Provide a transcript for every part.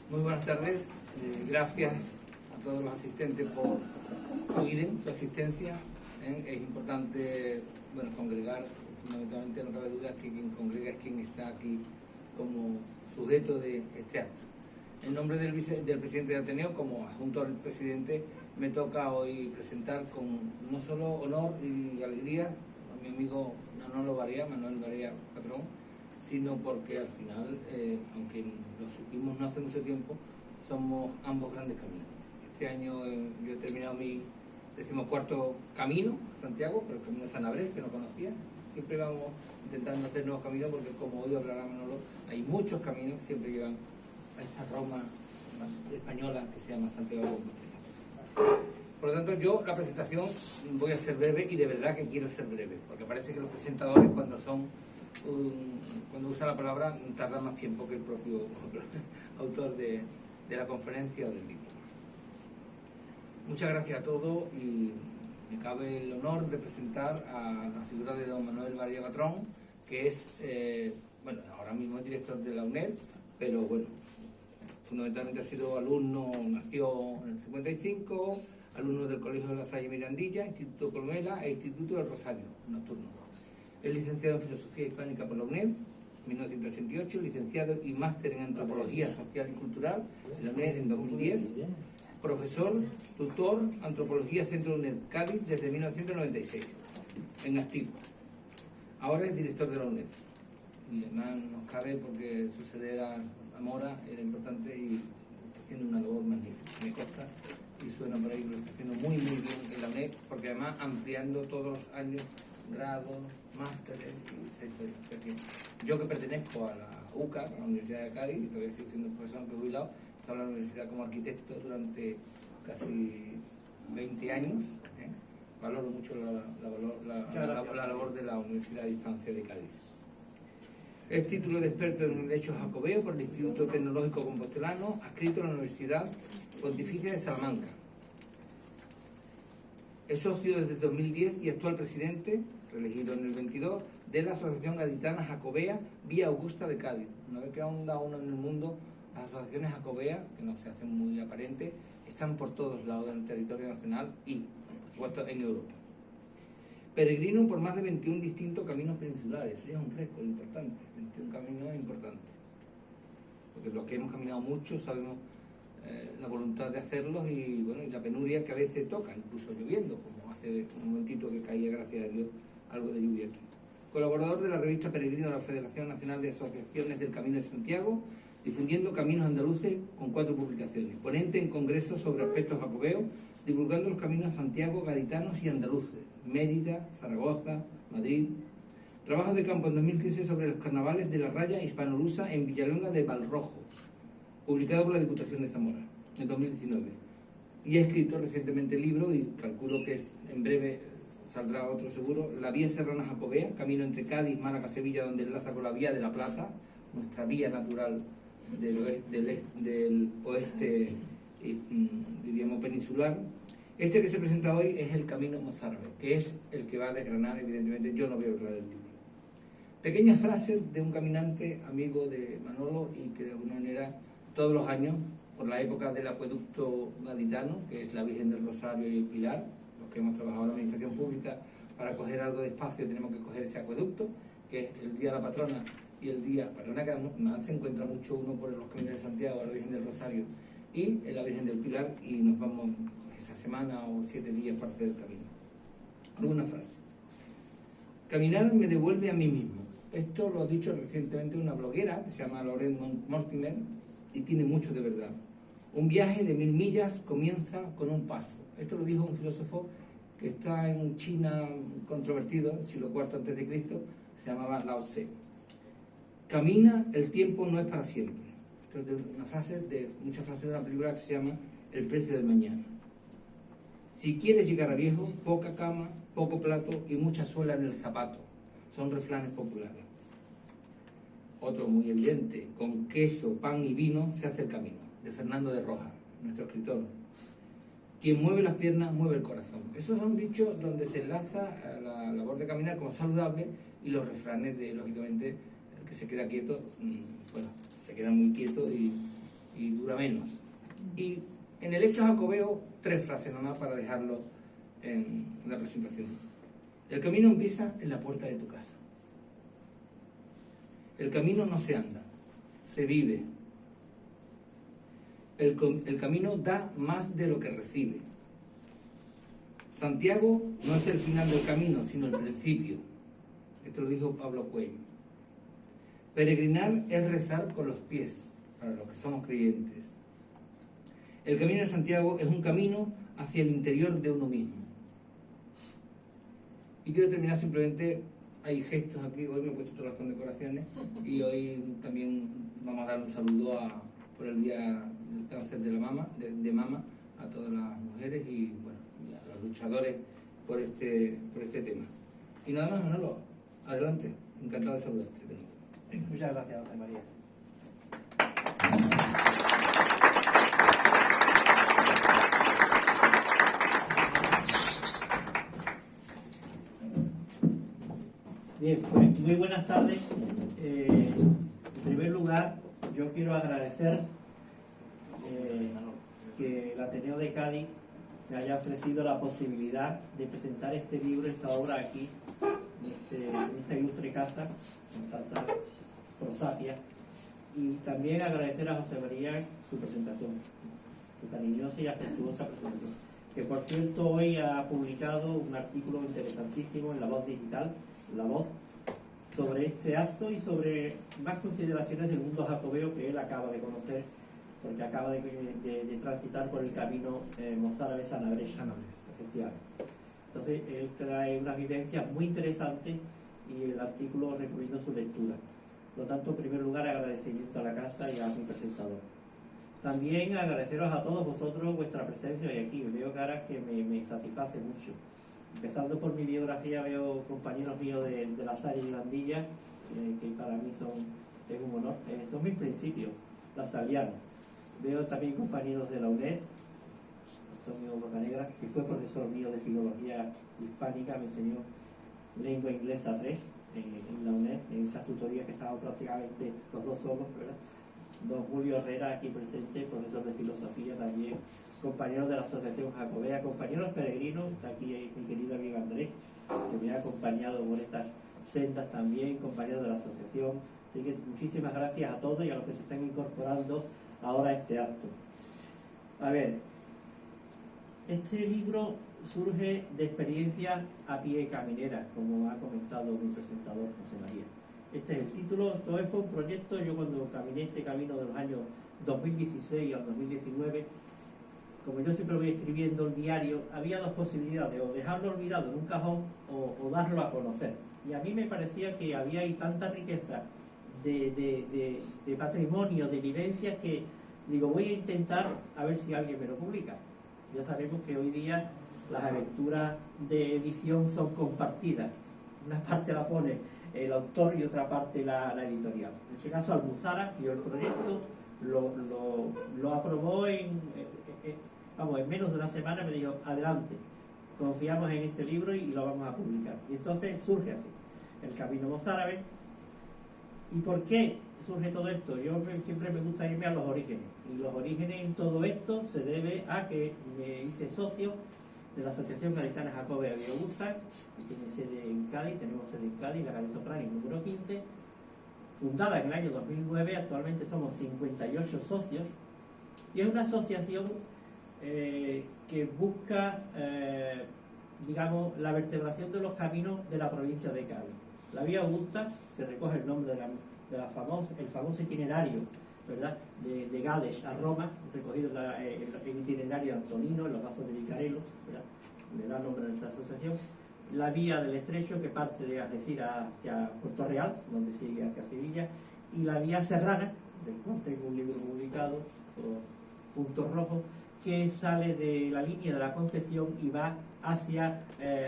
Muy buenas tardes, gracias a todos los asistentes por su asistencia. Es importante, bueno, congregar, fundamentalmente no cabe duda que quien congrega es quien está aquí como sujeto de este acto. En nombre del presidente de Ateneo, como adjunto al presidente, me toca hoy presentar con no solo honor y alegría a mi amigo Manuel Barea Patrón, sino porque al final, aunque lo supimos no hace mucho tiempo, somos ambos grandes caminos. Este año yo he terminado mi 14º camino a Santiago, pero el camino de San Abrés, que no conocía. Siempre vamos intentando hacer nuevos caminos, porque como hoy hablará Manolo, hay muchos caminos que siempre llevan a esta Roma española que se llama Santiago de Compostela. Por lo tanto, yo la presentación voy a ser breve, y de verdad que quiero ser breve, porque parece que los presentadores cuando usan la palabra tardan más tiempo que el propio autor de la conferencia o del libro. Muchas gracias a todos, y me cabe el honor de presentar a la figura de don Manuel Barea Patrón, que es, bueno, ahora mismo es director de la UNED, pero bueno, fundamentalmente ha sido alumno, nació en el 55, alumno del Colegio de la Salle Mirandilla, Instituto Colmela e Instituto del Rosario, nocturno. Es licenciado en Filosofía Hispánica por la UNED, 1988, licenciado y máster en Antropología Social y Cultural en la UNED en 2010, profesor, tutor, Antropología Centro UNED Cádiz desde 1996, en activo. Ahora es director de la UNED. Y además nos cabe porque suceder a Mora era importante y está haciendo una labor magnífica. Me consta y suena por ahí que lo está haciendo muy bien en la UNED, porque además ampliando todos los años grados, másteres y esa historia. O sea que yo, que pertenezco a la UCA, a la Universidad de Cádiz, y todavía sigo siendo profesor, aunque jubilado, he estado en la universidad como arquitecto durante casi 20 años. Valoro mucho la labor de la Universidad de Distancia de Cádiz. Es título de experto en Derecho Jacobeo por el Instituto Tecnológico Compostelano, adscrito a la Universidad Pontificia de Salamanca. Es socio desde 2010 y actual presidente, reelegido en el 22, de la Asociación Gaditana Jacobea Vía Augusta de Cádiz. Una vez que anda uno en el mundo, las asociaciones jacobeas, que no se hacen muy aparentes, están por todos lados del territorio nacional y, por supuesto, en Europa. Peregrino por más de 21 distintos caminos peninsulares. Eso es un récord importante, 21 caminos importantes. Porque los que hemos caminado mucho sabemos la voluntad de hacerlos y, bueno, y la penuria que a veces toca, incluso lloviendo, como hace un momentito que caía, gracias a Dios, algo de lluvia aquí. Colaborador de la revista Peregrino de la Federación Nacional de Asociaciones del Camino de Santiago, difundiendo caminos andaluces con 4 publicaciones. Ponente en congresos sobre aspectos jacobeos, divulgando los caminos a Santiago, gaditanos y andaluces, Mérida, Zaragoza, Madrid. Trabajo de campo en 2015 sobre los carnavales de la raya hispanolusa en Villalonga de Valrojo, publicado por la Diputación de Zamora en 2019. Y ha escrito recientemente el libro, y calculo que en breve saldrá otro seguro, La Vía Serrana Jacobea, camino entre Cádiz, Málaga, Sevilla, donde enlaza con la Vía de la Plata, nuestra vía natural del oeste, diríamos, peninsular. Este que se presenta hoy es el camino mozárabe, que es el que va a desgranar, evidentemente. Yo no voy a hablar del libro. Pequeñas frases de un caminante amigo de Manolo, y que de alguna manera todos los años, por la época del acueducto gaditano, que es la Virgen del Rosario y el Pilar, los que hemos trabajado en la administración pública, para coger algo de espacio tenemos que coger ese acueducto, que es el día de la patrona y el día, patrona que más se encuentra mucho uno por los caminos de Santiago, a la Virgen del Rosario y la Virgen del Pilar, y nos vamos esa semana o 7 días para hacer el camino. Alguna frase. Caminar me devuelve a mí mismo. Esto lo ha dicho recientemente una bloguera que se llama Laurent Mortimer, y tiene mucho de verdad. Un viaje de 1000 millas comienza con un paso. Esto lo dijo un filósofo que está en China, controvertido, el siglo IV a.C., se llamaba Lao Tse. Camina, el tiempo no es para siempre. Esto es muchas frases de una película que se llama El precio del mañana. Si quieres llegar a viejo, poca cama, poco plato y mucha suela en el zapato. Son refranes populares. Otro muy evidente: con queso, pan y vino se hace el camino, de Fernando de Rojas, nuestro escritor. Quien mueve las piernas, mueve el corazón. Esos son dichos donde se enlaza a la labor de caminar como saludable, y los refranes de, lógicamente, el que se queda quieto, bueno, se queda muy quieto y y dura menos. Y en el hecho jacobeo, 3 frases nomás para dejarlo en la presentación. El camino empieza en la puerta de tu casa. El camino no se anda, se vive. El camino da más de lo que recibe. Santiago no es el final del camino, sino el principio. Esto lo dijo Pablo Coelho. Peregrinar es rezar con los pies, para los que somos creyentes. El camino de Santiago es un camino hacia el interior de uno mismo. Y quiero terminar simplemente, hay gestos aquí, hoy me he puesto todas las condecoraciones y hoy también vamos a dar un saludo por el Día del Cáncer de la Mama, de mama, a todas las mujeres y bueno, a los luchadores por este tema. Y nada más, Manolo, adelante, encantado de saludarte. Muchas gracias, José María. Bien, pues muy buenas tardes. En primer lugar, yo quiero agradecer que el Ateneo de Cádiz me haya ofrecido la posibilidad de presentar este libro, esta obra aquí, en esta ilustre casa, con tanta prosapia, y también agradecer a José María su presentación, su cariñosa y afectuosa presentación, que por cierto hoy ha publicado un artículo interesantísimo en La Voz Digital, La Voz, sobre este acto y sobre más consideraciones del mundo jacobeo que él acaba de conocer, porque acaba de transitar por el camino mozárabe-sanabrecha, efectivamente. Entonces él trae unas vivencias muy interesantes y el artículo recomiendo su lectura. Por lo tanto, en primer lugar, agradecimiento a la casa y a mi presentador. También agradeceros a todos vosotros vuestra presencia hoy aquí. Veo caras que me satisface mucho. Empezando por mi biografía, veo compañeros míos de La Salle y Landilla, que para mí es un honor. Son mis principios, las salianos. Veo también compañeros de la UNED, Antonio Bocanegra, que fue profesor mío de filología hispánica, me enseñó lengua inglesa 3 en la UNED, en esas tutorías que estábamos prácticamente los dos solos, ¿verdad? Don Julio Herrera, aquí presente, profesor de filosofía también, compañeros de la Asociación Jacobea, compañeros peregrinos, está aquí mi querido amigo Andrés, que me ha acompañado por estas sendas también, compañeros de la asociación. Así que muchísimas gracias a todos y a los que se están incorporando ahora a este acto. A ver, este libro surge de experiencias a pie caminera, como ha comentado mi presentador José María. Este es el título. Todo fue un proyecto. Yo cuando caminé este camino de los años 2016 al 2019, como yo siempre voy escribiendo el diario, había dos posibilidades: o dejarlo olvidado en un cajón o darlo a conocer. Y a mí me parecía que había ahí tanta riqueza de patrimonio, de vivencias, que digo, voy a intentar a ver si alguien me lo publica. Ya sabemos que hoy día las aventuras de edición son compartidas. Una parte la pone el autor y otra parte la editorial. En este caso Almuzara y el proyecto lo aprobó en menos de una semana. Me dijo, adelante, confiamos en este libro y lo vamos a publicar. Y entonces surge así, el camino mozárabe. ¿Y por qué surge todo esto? Siempre me gusta irme a los orígenes. Y los orígenes en todo esto se debe a que me hice socio de la Asociación Gaditana Jacobea de Augusta, que tiene sede en Cádiz. Tenemos sede en Cádiz, la calle Soprani número 15, fundada en el año 2009. Actualmente somos 58 socios y es una asociación que busca, digamos, la vertebración de los caminos de la provincia de Cádiz. La Vía Augusta, que recoge el nombre el famoso itinerario, ¿verdad?, de Gades a Roma, recogido el itinerario Antonino, en los vasos de Vicarelo, ¿verdad?, le da nombre a nuestra asociación. La vía del Estrecho, que parte de Algeciras hacia Puerto Real, donde sigue hacia Sevilla, y la vía serrana, del cual tengo un libro publicado, Puntos Rojos, que sale de la línea de la Concepción y va hacia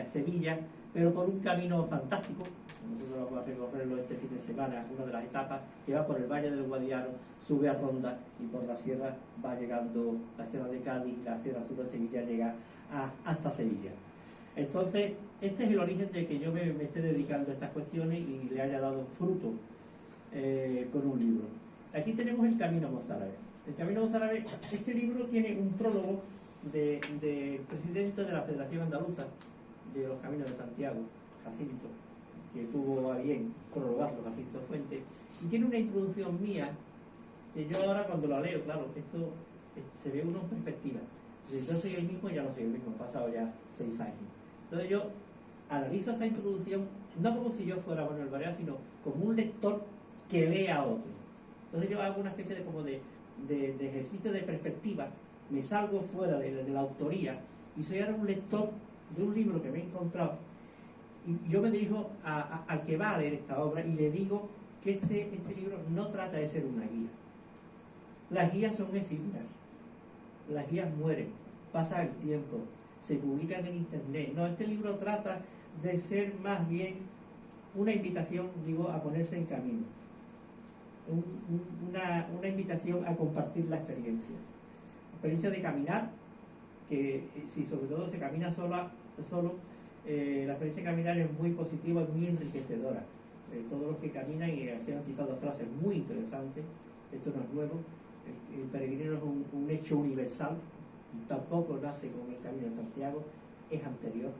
Sevilla, pero por un camino fantástico. Nosotros vamos a recorrerlo este fin de semana, una de las etapas, que va por el Valle del Guadiaro, sube a Ronda y por la sierra va llegando, la sierra de Cádiz, la sierra sur de Sevilla, llega hasta Sevilla. Entonces, este es el origen de que yo me esté dedicando a estas cuestiones y le haya dado fruto con un libro. aquí tenemos el Camino Mozárabe. El Camino Mozárabe, este libro tiene un prólogo del presidente de la Federación Andaluza de los Caminos de Santiago, Jacinto, que tuvo a bien prologarlo, Jacinto Fuentes, y tiene una introducción mía que yo ahora cuando la leo, claro, esto se ve uno en perspectiva. Desde yo soy el mismo, ya no soy el mismo, han pasado ya 6 años. Entonces yo analizo esta introducción no como si yo fuera Manuel Barea, sino como un lector que lee a otro. Entonces yo hago una especie de como de ejercicio de perspectiva, me salgo fuera de la autoría y soy ahora un lector de un libro que me he encontrado, y yo me dirijo al que va a leer esta obra y le digo que este libro no trata de ser una guía. Las guías son efímeras, las guías mueren, pasa el tiempo, se publican en internet. No, este libro trata de ser más bien una invitación, digo, a ponerse en camino, una invitación a compartir la experiencia de caminar, que si sobre todo se camina solo, la experiencia de caminar es muy positiva, es muy enriquecedora. Todos los que caminan, y aquí han citado frases muy interesantes, esto no es nuevo, el peregrino es un hecho universal, tampoco nace con el Camino de Santiago, es anterior.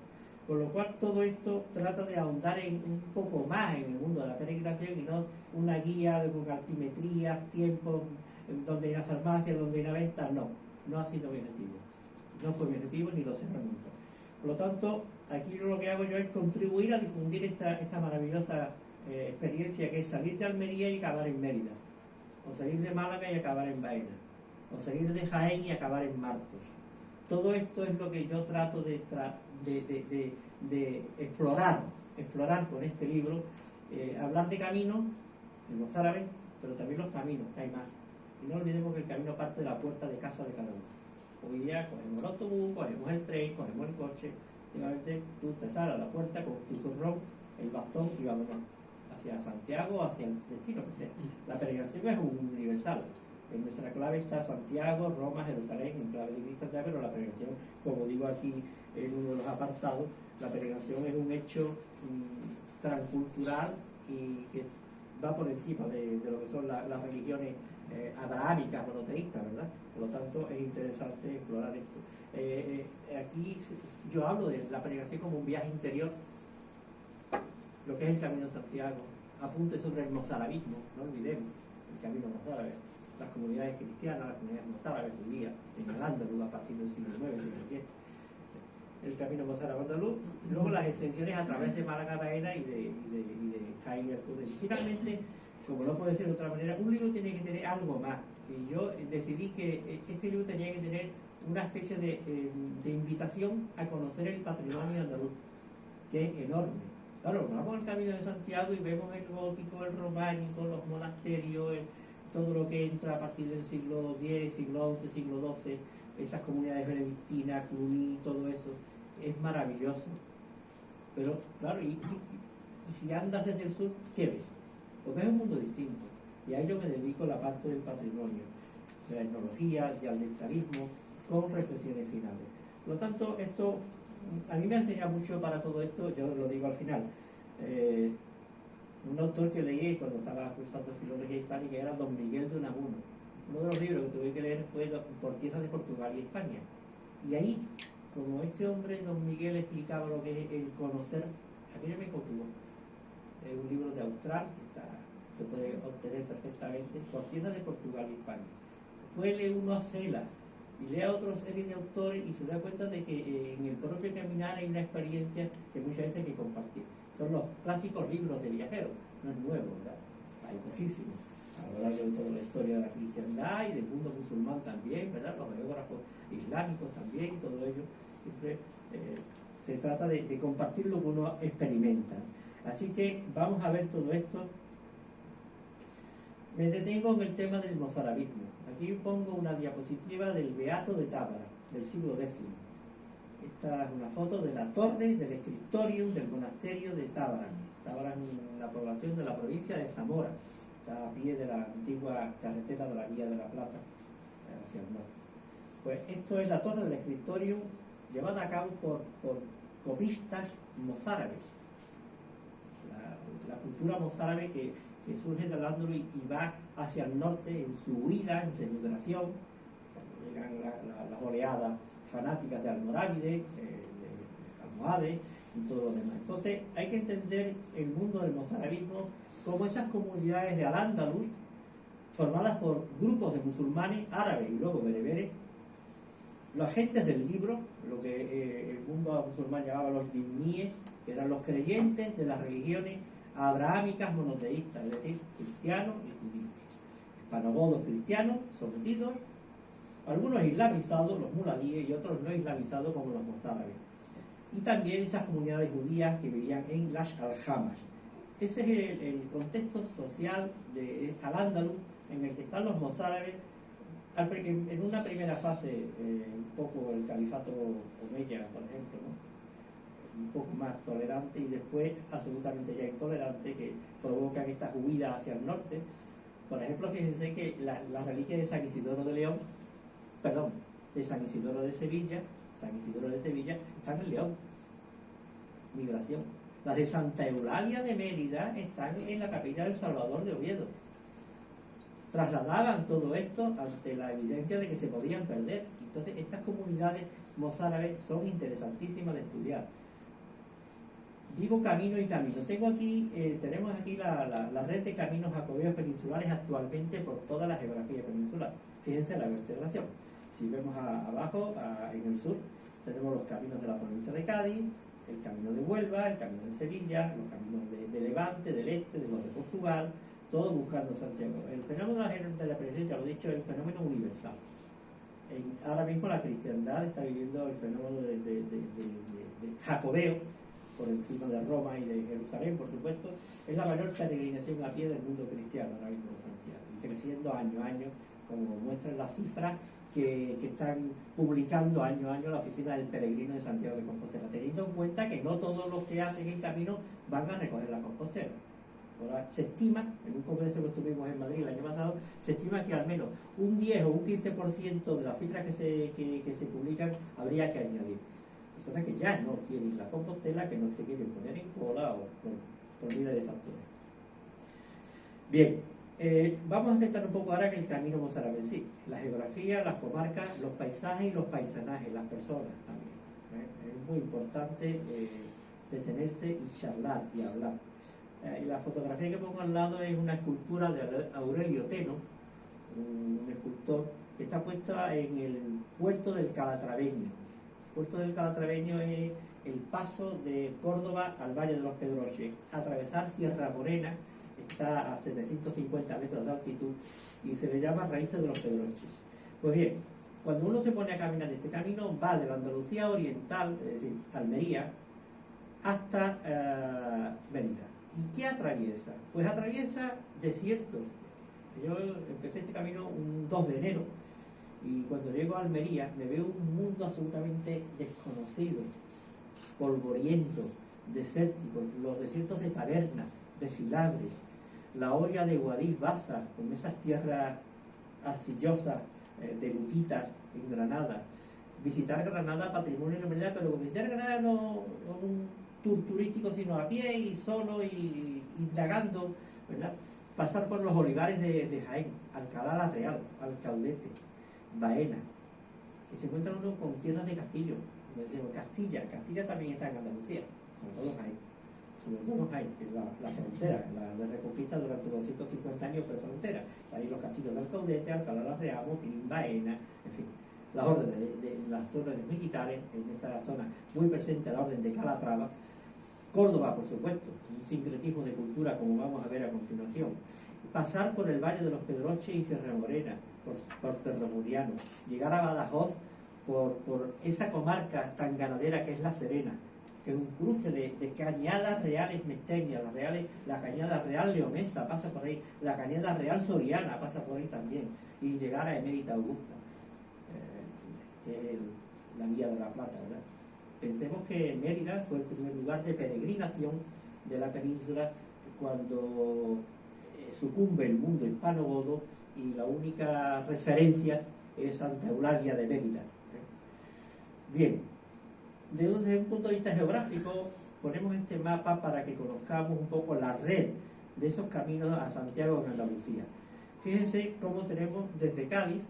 Con lo cual todo esto trata de ahondar un poco más en el mundo de la peregrinación y no una guía con altimetrías, tiempos, donde hay una farmacia, donde hay una venta. No ha sido mi objetivo. No fue mi objetivo ni lo será nunca. Por lo tanto, aquí lo que hago yo es contribuir a difundir esta maravillosa experiencia, que es salir de Almería y acabar en Mérida, o salir de Málaga y acabar en Baena, o salir de Jaén y acabar en Martos. Todo esto es lo que yo trato de explorar con este libro, hablar de camino, el mozárabe, pero también los caminos, que hay más. Y no olvidemos que el camino parte de la puerta de casa de cada uno. Hoy día cogemos el autobús, cogemos el tren, cogemos el coche, últimamente tú te sales a la puerta con tu zurrón, el bastón y vámonos hacia Santiago, hacia el destino que sea. La peregrinación es universal. En nuestra clave está Santiago, Roma, Jerusalén, en clave de Cristo, pero la peregrinación, como digo aquí en uno de los apartados, la peregrinación es un hecho transcultural y que va por encima de lo que son las religiones abrahámicas, monoteístas, ¿verdad? Por lo tanto, es interesante explorar esto. Aquí yo hablo de la peregrinación como un viaje interior, lo que es el Camino de Santiago. Apunte sobre el mozarabismo, no olvidemos el Camino mozárabe. Las comunidades cristianas, las comunidades mozárabes judías, en Al-Ándalus a partir del siglo IX, siglo X, el Camino mozárabe andaluz, luego las extensiones a través de Málaga, Baena y de Jaén y Alcudel. Finalmente, como no puede ser de otra manera, un libro tiene que tener algo más. Y yo decidí que este libro tenía que tener una especie de invitación a conocer el patrimonio andaluz, que es enorme. Claro, vamos al Camino de Santiago y vemos el gótico, el románico, los monasterios, todo lo que entra a partir del siglo X, siglo XI, siglo XII, esas comunidades benedictinas, Cluny, todo eso, es maravilloso. Pero, claro, y si andas desde el sur, ¿qué ves? Pues ves un mundo distinto. Y a ello me dedico a la parte del patrimonio, de la etnología, del dentarismo, con reflexiones finales. Por lo tanto, esto a mí me ha enseñado mucho para todo esto, yo lo digo al final. Un autor que leí cuando estaba cursando filología hispánica era Don Miguel de Unamuno. Uno de los libros que tuve que leer fue Por tierras de Portugal y España. Y ahí, como este hombre, Don Miguel, explicaba lo que es el conocer, aquello me cautivó. Es un libro de Austral, que se puede obtener perfectamente, Por tierras de Portugal y España. Lee uno a Cela y lee a otros series de autores y se da cuenta de que en el propio caminar hay una experiencia que muchas veces hay que compartir. Son los clásicos libros de viajeros, no es nuevo, ¿verdad? Hay muchísimos a lo largo de toda la historia de la cristiandad y del mundo musulmán también, ¿verdad? Los geógrafos islámicos también, todo ello. Siempre se trata de compartir lo que uno experimenta. Así que vamos a ver todo esto. Me detengo en el tema del mozarabismo. Aquí pongo una diapositiva del Beato de Tábara, del siglo X. Esta es una foto de la torre del escritorium del monasterio de Tábara. Tábara es la población de la provincia de Zamora, está a pie de la antigua carretera de la Vía de la Plata, hacia el norte. Pues esto es la torre del escritorium llevada a cabo por copistas mozárabes. La cultura mozárabe que surge del Al-Ándalus y va hacia el norte en su huida, en su emigración, cuando llegan las oleadas fanáticas de Almorávide, de Almohade y todo lo demás. Entonces hay que entender el mundo del mozarabismo como esas comunidades de Al-Ándalus formadas por grupos de musulmanes, árabes y luego bereberes, los agentes del libro, lo que el mundo musulmán llamaba los dhimmíes, que eran los creyentes de las religiones abrahámicas monoteístas, es decir, cristianos y judíos. Hispanogodos cristianos sometidos, algunos islamizados, los muladíes, y otros no islamizados como los mozárabes. Y también esas comunidades judías que vivían en las aljamas. Ese es el contexto social de Al-Ándalus en el que están los mozárabes. En una primera fase, un poco el califato omeya, por ejemplo, ¿no? Un poco más tolerante, y después absolutamente ya intolerante, que provocan estas huidas hacia el norte. Por ejemplo, fíjense que las reliquias de San Isidoro de León, perdón, de San Isidoro de Sevilla, están en León, migración. Las de Santa Eulalia de Mérida están en la capilla del Salvador de Oviedo. Trasladaban todo esto ante la evidencia de que se podían perder. Entonces estas comunidades mozárabes son interesantísimas de estudiar. Digo camino y camino. Tenemos aquí la red de caminos jacobeos peninsulares actualmente por toda la geografía peninsular. Fíjense la vertebración. Si vemos abajo, en el sur, tenemos los caminos de la provincia de Cádiz, el camino de Huelva, el camino de Sevilla, los caminos de Levante, del este, de los de Portugal, todo buscando Santiago. El fenómeno de la peregrinación, ya lo he dicho, es un fenómeno universal. Ahora mismo la cristiandad está viviendo el fenómeno de jacobeo, por encima de Roma y de Jerusalén, por supuesto. Es la mayor peregrinación a pie del mundo cristiano ahora mismo de Santiago, y creciendo año a año, como muestran las cifras que están publicando año a año la Oficina del Peregrino de Santiago de Compostela, teniendo en cuenta que no todos los que hacen el camino van a recorrer la Compostela. Ahora, se estima, en un congreso que estuvimos en Madrid el año pasado, se estima que al menos un 10 o un 15% de las cifras que se publican habría que añadir. Personas que ya no quieren ir a la Compostela, que no se quieren poner en cola, o bueno, por miles de factores. Bien, vamos a centrar un poco ahora en el camino mozárabe en sí. La geografía, las comarcas, los paisajes y los paisanajes, las personas también. Es muy importante detenerse y charlar y hablar. La fotografía que pongo al lado es una escultura de Aurelio Teno, un escultor que está puesta en el puerto del Calatraveño. El puerto del Calatraveño es el paso de Córdoba al Valle de los Pedroches. Atravesar Sierra Morena, está a 750 metros de altitud y se le llama Raíces de los Pedroches. Pues bien, cuando uno se pone a caminar este camino, va de la Andalucía oriental, es decir, Almería, hasta Mérida. ¿Y qué atraviesa? Pues atraviesa desiertos. Yo empecé este camino un 2 de enero y cuando llego a Almería me veo un mundo absolutamente desconocido, polvoriento, desértico, los desiertos de Taberna, de Filabres, la hoya de Guadix Baza, con esas tierras arcillosas de lutitas en Granada. Visitar Granada, patrimonio de la humanidad, pero visitar Granada no un tour turístico, sino a pie y solo y indagando, ¿verdad? Pasar por los olivares de Jaén, Alcalá la Real, Alcaudete, Baena, y se encuentra uno con tierras de Castillo, decimos Castilla también está en Andalucía, sobre todo Jaén, que es la frontera, la reconquista durante 250 años fue frontera, ahí los castillos de Alcaudete, Alcalá la Real, Moquín, Baena, en fin. Las órdenes las órdenes militares, en esta zona muy presente la orden de Calatrava, Córdoba, por supuesto, un sincretismo de cultura como vamos a ver a continuación. Pasar por el Valle de los Pedroches y Sierra Morena, por Cerro Muriano, llegar a Badajoz por esa comarca tan ganadera que es La Serena, que es un cruce de cañadas reales mestenias, la cañada real leonesa pasa por ahí, la cañada real soriana pasa por ahí también, y llegar a Emérita Augusta, que es la Vía de la Plata, ¿verdad? Pensemos que Mérida fue el primer lugar de peregrinación de la península cuando sucumbe el mundo hispano-godo y la única referencia es Santa Eulalia de Mérida. Bien, desde un punto de vista geográfico ponemos este mapa para que conozcamos un poco la red de esos caminos a Santiago en Andalucía. Fíjense cómo tenemos desde Cádiz,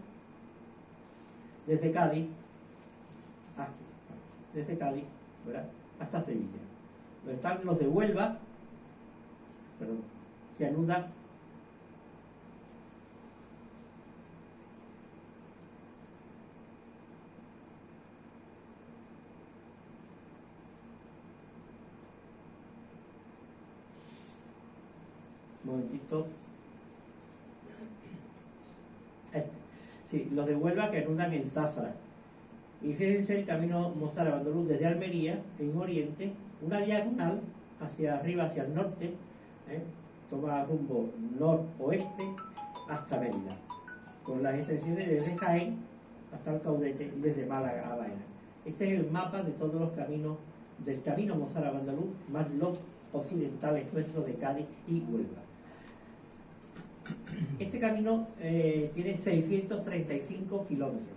¿verdad?, hasta Sevilla. Están los de Huelva, perdón, que anudan un momentito. Sí, los de Huelva que anudan en Zafra. Y fíjense el camino mozárabe-andaluz desde Almería, en oriente, una diagonal hacia arriba, hacia el norte, toma rumbo noroeste hasta Mérida, con las extensiones desde Jaén hasta el Caudete y desde Málaga a Baena. Este es el mapa de todos los caminos, del camino mozárabe-andaluz, más los occidentales nuestros de Cádiz y Huelva. Este camino tiene 635 kilómetros.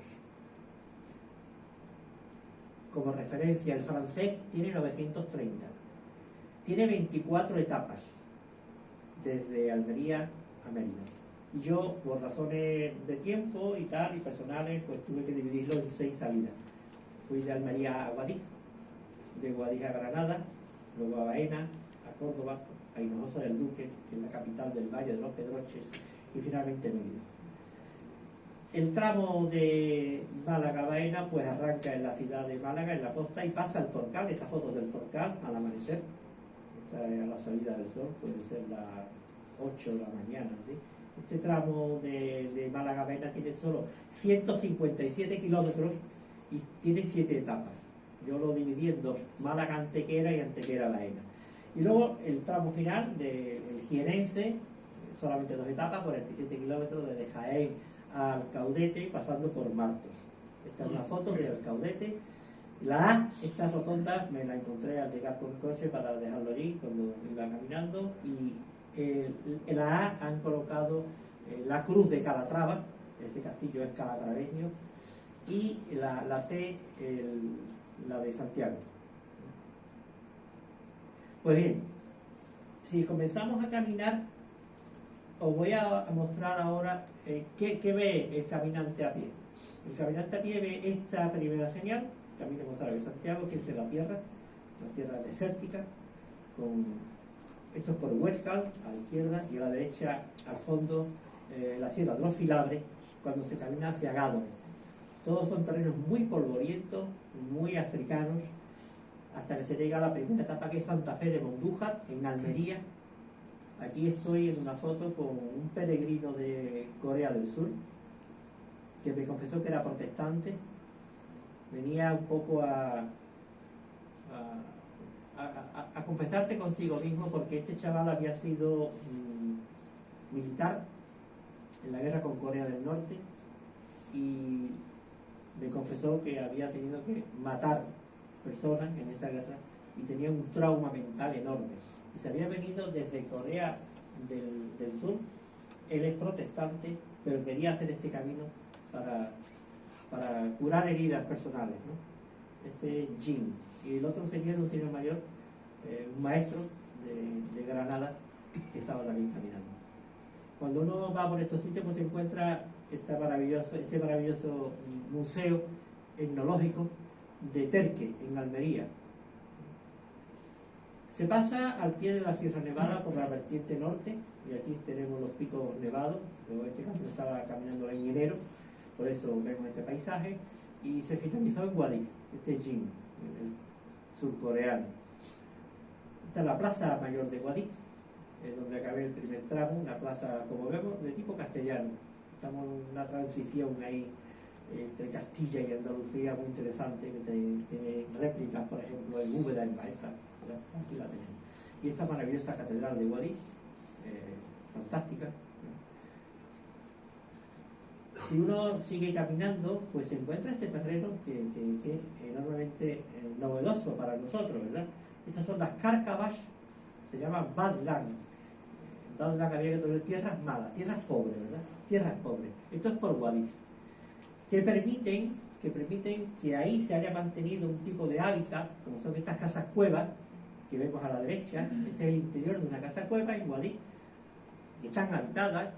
Como referencia, el francés tiene 930. Tiene 24 etapas, desde Almería a Mérida. Y yo, por razones de tiempo y tal, y personales, pues tuve que dividirlo en 6 salidas. Fui de Almería a Guadix, de Guadix a Granada, luego a Baena, a Córdoba, a Hinojosa del Duque, que es la capital del Valle de los Pedroches, y finalmente Mérida. El tramo de Málaga-Baena pues arranca en la ciudad de Málaga, en la costa, y pasa al Torcal. Estas fotos del Torcal al amanecer, esta es a la salida del sol, puede ser las 8 de la mañana, ¿sí? Este tramo de Málaga-Baena tiene solo 157 kilómetros y tiene 7 etapas. Yo lo dividí en 2, Málaga-Antequera y Antequera-Baena. Y luego el tramo final del jienense, solamente 2 etapas, 47 kilómetros desde Jaén al Caudete, pasando por Martos. Esta es una foto del Caudete. La A, esta rotonda, me la encontré al llegar con el coche para dejarlo allí cuando iba caminando, y en la A han colocado la cruz de Calatrava, este castillo es calatraveño, y la T, la de Santiago. Pues bien, si comenzamos a caminar, os voy a mostrar ahora qué ve el caminante a pie. El caminante a pie ve esta primera señal, Camino Mozárabe Santiago, que es la tierra desértica, esto es por Huércal, a la izquierda, y a la derecha, al fondo, la Sierra de los Filabres, cuando se camina hacia Gádor. Todos son terrenos muy polvorientos, muy africanos, hasta que se llega a la primera etapa, que es Santa Fe de Mondújar, en Almería. Aquí estoy en una foto con un peregrino de Corea del Sur, que me confesó que era protestante. Venía un poco a confesarse consigo mismo, porque este chaval había sido militar en la guerra con Corea del Norte, y me confesó que había tenido que matar personas en esa guerra y tenía un trauma mental enorme. Y se había venido desde Corea del Sur. Él es protestante, pero quería hacer este camino para curar heridas personales, ¿no? Este es Jin. Y el otro señor, un señor mayor, un maestro de Granada, que estaba también caminando. Cuando uno va por estos sitios, pues se encuentra este maravilloso museo etnológico de Terque, en Almería. Se pasa al pie de la Sierra Nevada por la vertiente norte, y aquí tenemos los picos nevados. Yo este camino estaba caminando en enero, por eso vemos este paisaje, y se finalizó en Guadix, este es Jin, el surcoreano. Esta es la plaza mayor de Guadix, donde acabé el primer tramo, una plaza, como vemos, de tipo castellano. Estamos en una transición ahí entre Castilla y Andalucía muy interesante, que tiene réplicas, por ejemplo, en Úbeda, en Baeza. Aquí la tenemos. Y esta maravillosa catedral de Guadix, fantástica. Si uno sigue caminando, pues se encuentra este terreno que es enormemente novedoso para nosotros, ¿verdad? Estas son las cárcavas, se llaman Badlang. Badlang había que tener tierras malas, tierras pobres, ¿verdad? Tierras pobres. Esto es por Guadix, que permiten que ahí se haya mantenido un tipo de hábitat, como son estas casas cuevas que vemos a la derecha. Este es el interior de una casa cueva en Guadix, y están habitadas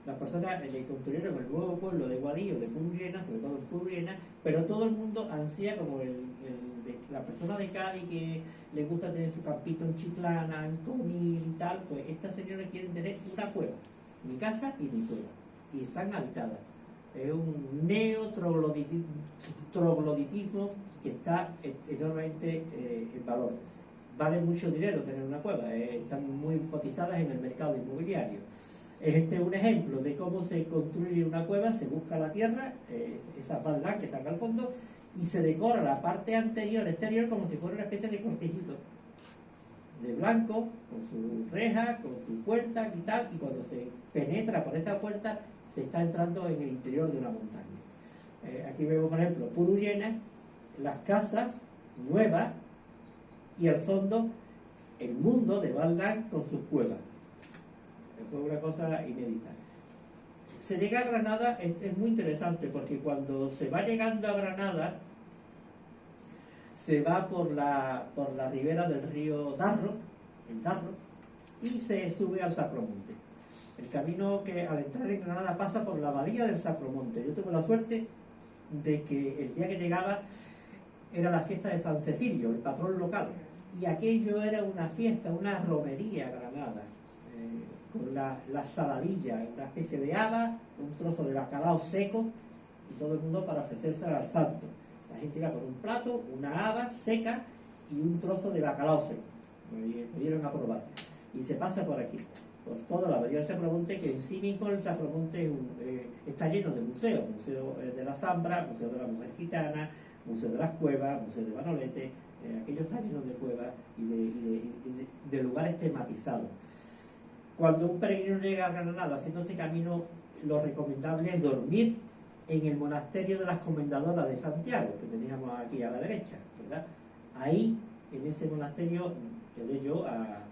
las personas le construyeron el nuevo pueblo de Guadí o de Purullena, sobre todo en Purullena, pero todo el mundo ansía como la persona de Cádiz que le gusta tener su campito en Chiclana, en Conil y tal, pues estas señoras quieren tener una cueva, mi casa y mi cueva, y están habitadas. Es un neotrogloditismo que está enormemente en valor. Vale mucho dinero tener una cueva, están muy cotizadas en el mercado inmobiliario. Este es un ejemplo de cómo se construye una cueva: se busca la tierra, esa balda que está acá al fondo, y se decora la parte exterior, como si fuera una especie de cortijito de blanco, con su reja, con su puerta y tal, y cuando se penetra por esta puerta se está entrando en el interior de una montaña. Aquí vemos, por ejemplo, Purullena, las casas nuevas, y al fondo el mundo de Valdán con sus cuevas. Fue una cosa inédita. Se llega a Granada, es muy interesante, porque cuando se va llegando a Granada, se va por la ribera del río Darro, el Darro, y se sube al Sacromonte. El camino que al entrar en Granada pasa por la abadía del Sacromonte. Yo tuve la suerte de que el día que llegaba era la fiesta de San Cecilio, el patrón local, y aquello era una fiesta, una romería Granada, con la saladilla, una especie de haba, un trozo de bacalao seco, y todo el mundo para ofrecerse al santo. La gente iba con un plato, una haba seca y un trozo de bacalao seco. Me dieron a probar. Y se pasa por aquí, por toda la abadía del Sacromonte, que en sí mismo el Sacromonte está lleno de museos: Museo de la Zambra, Museo de la Mujer Gitana, Museo de las Cuevas, Museo de Manolete. Aquello está lleno de cuevas y de lugares tematizados. Cuando un peregrino llega a Granada haciendo este camino, lo recomendable es dormir en el monasterio de las Comendadoras de Santiago, que teníamos aquí a la derecha, ¿verdad? Ahí, en ese monasterio, quedé yo a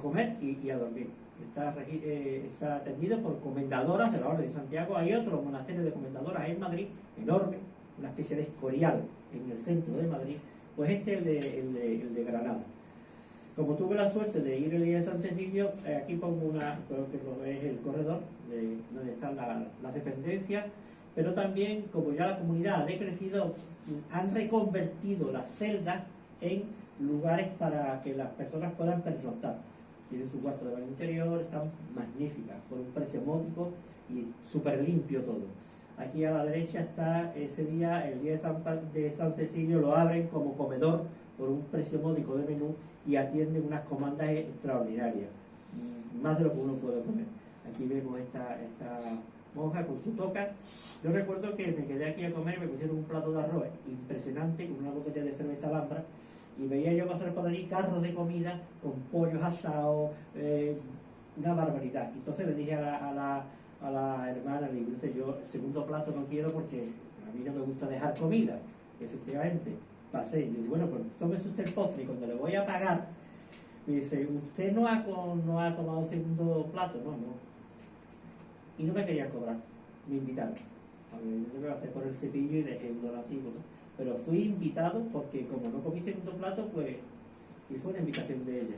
comer y a dormir. Está atendido por comendadoras de la Orden de Santiago. Hay otro monasterio de comendadoras en Madrid, enorme, una especie de Escorial en el centro de Madrid. Pues este es el de Granada. Como tuve la suerte de ir el día de San Cecilio, aquí pongo creo que es el corredor donde están las dependencias, pero también, como ya la comunidad ha decrecido, han reconvertido las celdas en lugares para que las personas puedan pernoctar. Tienen su cuarto de baño interior, están magníficas, por un precio módico y súper limpio todo. Aquí a la derecha está ese día, el día de San Cecilio, lo abren como comedor por un precio módico de menú y atienden unas comandas extraordinarias, más de lo que uno puede comer. Aquí vemos esta monja con su toca. Yo recuerdo que me quedé aquí a comer y me pusieron un plato de arroz impresionante con una botella de cerveza Alhambra, y veía yo pasar por allí carros de comida con pollos asados, una barbaridad. Entonces le dije a la hermana, le digo: yo el segundo plato no quiero porque a mí no me gusta dejar comida. Efectivamente, pasé y le digo: bueno, pues tómese usted el postre, y cuando le voy a pagar, me dice: ¿usted no ha tomado segundo plato? No. Y no me querían cobrar, me invitaron. A ver, yo me voy a hacer por el cepillo y el donativo, ¿no? Pero fui invitado porque como no comí segundo plato, pues, y fue una invitación de ella.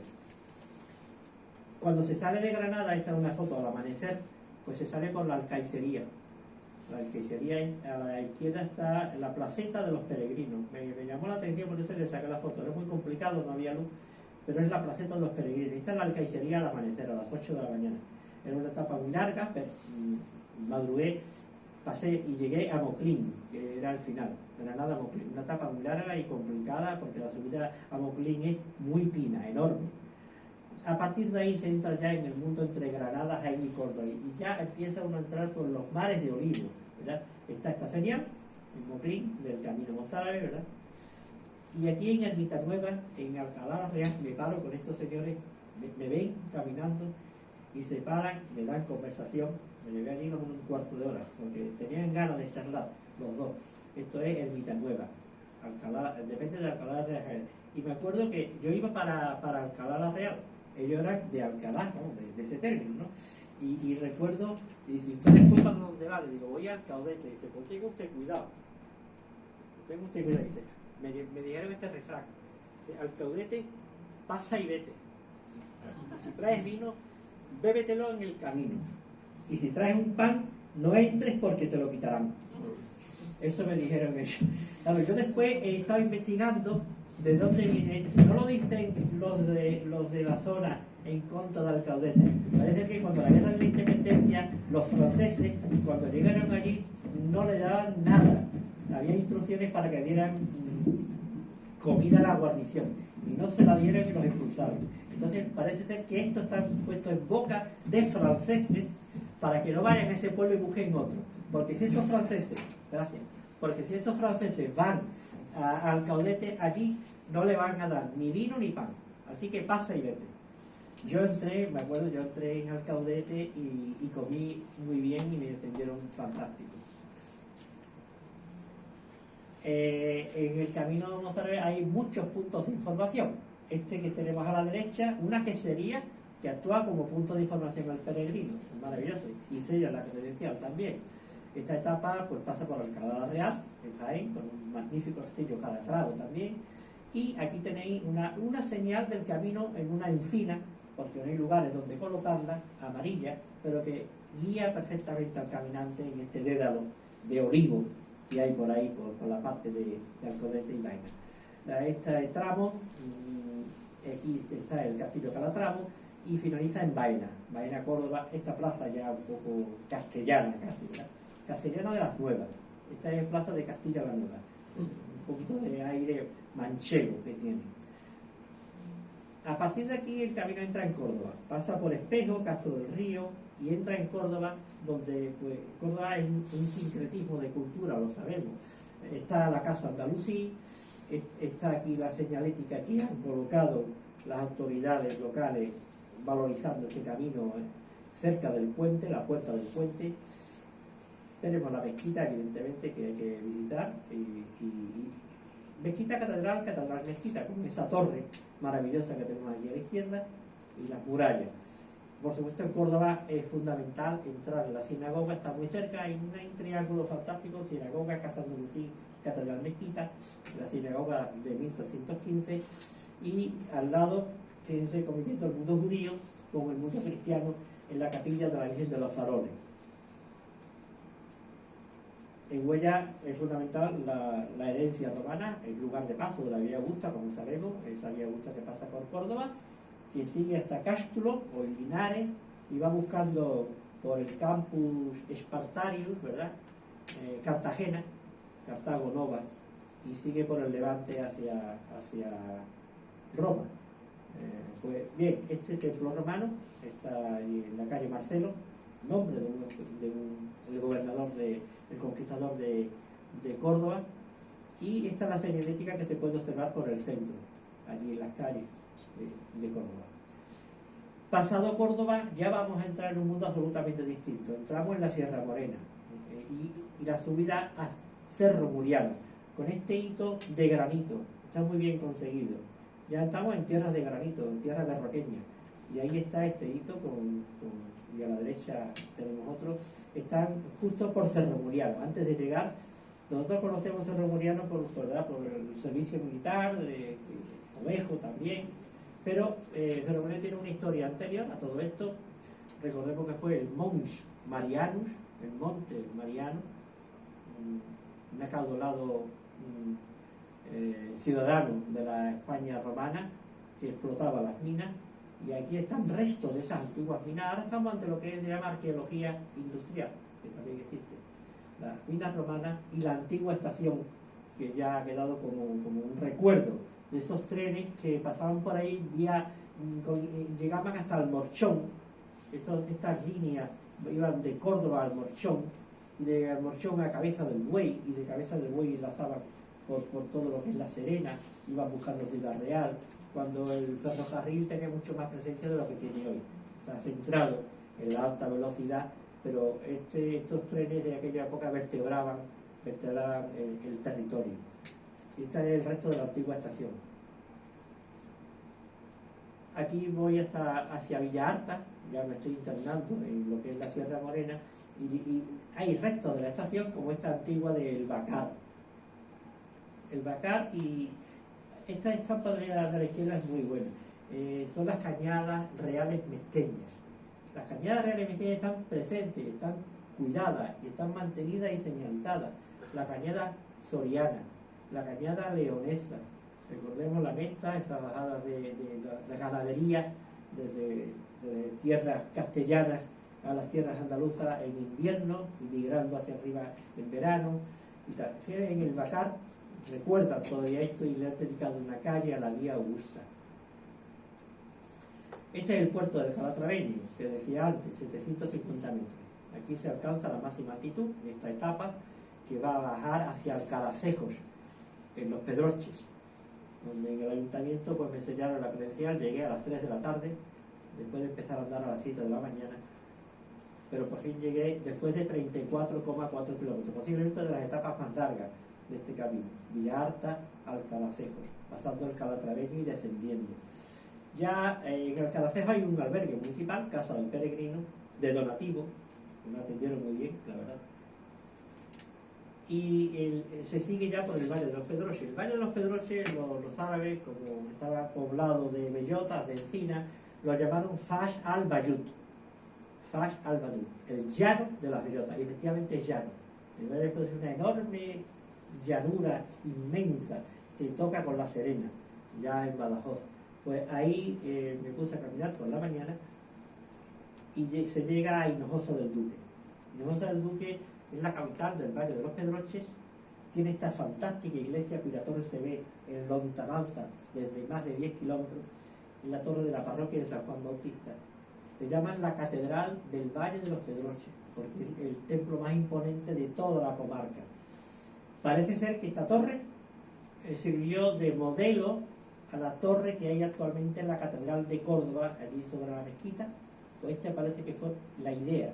Cuando se sale de Granada, esta es una foto al amanecer, pues se sale por la Alcaicería. La Alcaicería, a la izquierda está la placeta de los peregrinos. Me llamó la atención, por eso le saqué la foto. Era muy complicado, no había luz, pero es la placeta de los peregrinos. Esta es la Alcaicería al amanecer, a las 8 de la mañana. Era una etapa muy larga, pero madrugué, pasé y llegué a Moclín, que era el final. Granada a Moclín, una etapa muy larga y complicada porque la subida a Moclín es muy pina, enorme. A partir de ahí se entra ya en el mundo entre Granada, Jaén y Córdoba, y ya empieza uno a entrar por los mares de olivo, ¿verdad? Está esta señal, en Moclín, del camino mozárabe, ¿verdad? Y aquí en Ermita Nueva, en Alcalá la Real, me paro con estos señores, me ven caminando y se paran, me dan conversación. Me llevé allí como un cuarto de hora, porque tenían ganas de charlar los dos. Esto es Ermita Nueva, depende de Alcalá la Real. Y me acuerdo que yo iba para Alcalá la Real, ellos eran de Alcalá, ¿no? de ese término, ¿no? Y recuerdo, y dice: ¿ustedes fue para dónde va? Le digo: voy al Caudete. Dice: pues tenga usted cuidado. Dice, me dijeron este refrán: dice, al Caudete pasa y vete. Si traes vino, bébetelo en el camino. y si traes un pan, no entres porque te lo quitarán. Eso me dijeron ellos. Claro, yo después he estado investigando de dónde viene esto. No lo dicen los de la zona en contra del Alcaudete. Parece que cuando la guerra de la independencia, los franceses, cuando llegaron allí, no le daban nada. Había instrucciones para que dieran comida a la guarnición. Y no se la dieron y los expulsaron. Entonces parece ser que esto está puesto en boca de franceses para que no vayan a ese pueblo y busquen otro. Porque si estos franceses, gracias, porque si estos franceses van al Caudete, allí no le van a dar ni vino ni pan. Así que pasa y vete. Yo entré, me acuerdo, yo entré en Alcaudete y comí muy bien y me atendieron fantástico. En el camino de Mozárabe hay muchos puntos de información. Este que tenemos a la derecha, una quesería que actúa como punto de información al peregrino, es maravilloso, y sella la credencial también. Esta etapa pues pasa por Alcalá de la Real, en Jaén, con un magnífico castillo calatravo también, y aquí tenéis una señal del camino en una encina, porque no hay lugares donde colocarla, amarilla, pero que guía perfectamente al caminante en este dédalo de olivo que hay por ahí, por la parte de Alcaudete y Baena. Este tramo, aquí está el castillo Calatravo, y finaliza en Baena, Córdoba, esta plaza ya un poco castellana casi, ¿verdad? Castellana de las Nuevas. Esta es plaza de Castilla la Nueva, un poquito de aire manchego que tiene. A partir de aquí el camino entra en Córdoba, pasa por Espejo, Castro del Río y entra en Córdoba, donde pues, Córdoba es un sincretismo de cultura, lo sabemos. Está la Casa Andalusí, está aquí la señalética que han colocado las autoridades locales valorizando este camino cerca del puente, la puerta del puente. Tenemos la mezquita, evidentemente, que hay que visitar, y mezquita catedral, mezquita, con esa torre maravillosa que tenemos aquí a la izquierda, y las murallas. Por supuesto, en Córdoba es fundamental entrar en la sinagoga, está muy cerca, hay un triángulo fantástico: sinagoga, Casa Andalusí, catedral, mezquita, la sinagoga de 1315, y al lado, fíjense cómo viene el mundo judío como el mundo cristiano en la capilla de la Virgen de los Faroles. En Huella es fundamental la herencia romana, el lugar de paso de la Vía Augusta, como sabemos, esa Vía Augusta que pasa por Córdoba, que sigue hasta Cástulo o Linares y va buscando por el campus Spartarius, ¿verdad? Cartagena, Cartago Nova, y sigue por el levante hacia Roma. Pues bien, este templo romano está en la calle Marcelo, nombre del gobernador, el conquistador de Córdoba, y esta es la señalética que se puede observar por el centro, allí en las calles de Córdoba. Pasado Córdoba ya vamos a entrar en un mundo absolutamente distinto. Entramos en la Sierra Morena y la subida a Cerro Muriano, con este hito de granito, está muy bien conseguido. Ya estamos en tierras de granito, en tierra berroqueña, y ahí está este hito y a la derecha tenemos otro. Están justo por Cerro Muriano. Antes de llegar, nosotros conocemos Cerro Muriano por el servicio militar, de Ovejo también, pero Cerro Muriano tiene una historia anterior a todo esto. Recordemos que fue el Mons Marianus, el monte Mariano, un acaudalado ciudadano de la España romana que explotaba las minas, y aquí están restos de esas antiguas minas. Ahora estamos ante lo que se llama arqueología industrial, que también existe, las minas romanas y la antigua estación, que ya ha quedado como un recuerdo de estos trenes que pasaban por ahí, llegaban hasta el Morchón. Estas líneas iban de Córdoba al Morchón, y de Morchón a Cabeza del Buey, y de Cabeza del Buey enlazaban por todo lo que es La Serena, iban buscando Ciudad Real, cuando el ferrocarril tenía mucho más presencia de lo que tiene hoy. Está centrado en la alta velocidad, pero estos trenes de aquella época vertebraban el territorio. Y este es el resto de la antigua estación. Aquí voy hacia Villa Arta, ya me estoy internando en lo que es la Sierra Morena, y hay restos de la estación como esta antigua del Bacar. El Bacar, y esta estampa de la izquierda es muy buena. Son las cañadas reales mesteñas. Las cañadas reales mixteñas están presentes, están cuidadas y están mantenidas y señalizadas. La cañada soriana, la cañada leonesa, recordemos la mesta, esas bajadas de la ganadería desde tierras castellanas a las tierras andaluzas en invierno y migrando hacia arriba en verano y tal. En el Bacar recuerdan todavía esto y le han dedicado una calle a la vía Augusta. Este es el puerto del Calatraveño, que decía antes, 750 metros. Aquí se alcanza la máxima altitud de esta etapa, que va a bajar hacia Alcalacejos, en Los Pedroches, donde en el ayuntamiento pues me sellaron la credencial. Llegué a las 3 de la tarde, después de empezar a andar a las 7 de la mañana, pero por fin llegué después de 34,4 kilómetros, posiblemente de las etapas más largas de este camino, Villaharta, Alcalacejos, pasando el Calatraveño y descendiendo. Ya en Alcalacejos hay un albergue municipal, Casa del Peregrino, de donativo, que me atendieron muy bien, la verdad. Y se sigue ya por el Valle de los Pedroches. El Valle de los Pedroches, los árabes, como estaba poblado de bellotas, de encinas, lo llamaron Fash al-Bayut. Fash al-Bayut, el llano de las bellotas, y efectivamente es llano. El Valle de los Pedroches es una enorme llanura inmensa que toca con La Serena, ya en Badajoz. Pues ahí me puse a caminar por la mañana y se llega a Hinojosa del Duque. Hinojosa del Duque es la capital del Valle de los Pedroches, tiene esta fantástica iglesia cuya torre se ve en lontananza desde más de 10 kilómetros, en la torre de la parroquia de San Juan Bautista. Le llaman la Catedral del Valle de los Pedroches, porque es el templo más imponente de toda la comarca. Parece ser que esta torre sirvió de modelo a la torre que hay actualmente en la Catedral de Córdoba, allí sobre la mezquita. Pues esta parece que fue la idea.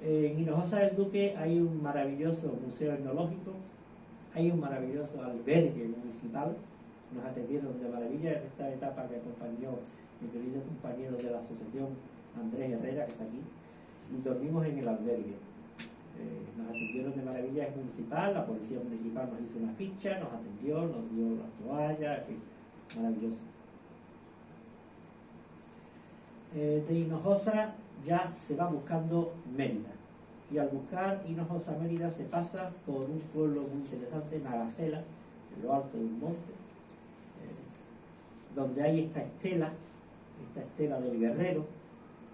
En Hinojosa del Duque hay un maravilloso museo etnológico, hay un maravilloso albergue municipal, nos atendieron de maravilla en esta etapa que acompañó mi querido compañero de la asociación Andrés Herrera, que está aquí, y dormimos en el albergue. Nos atendieron de maravilla, es municipal, la policía municipal nos hizo una ficha, nos atendió, nos dio las toallas, en fin, maravilloso. De Hinojosa ya se va buscando Mérida, y al buscar Hinojosa Mérida se pasa por un pueblo muy interesante, Nagacela, en lo alto de un monte, donde hay esta estela del guerrero,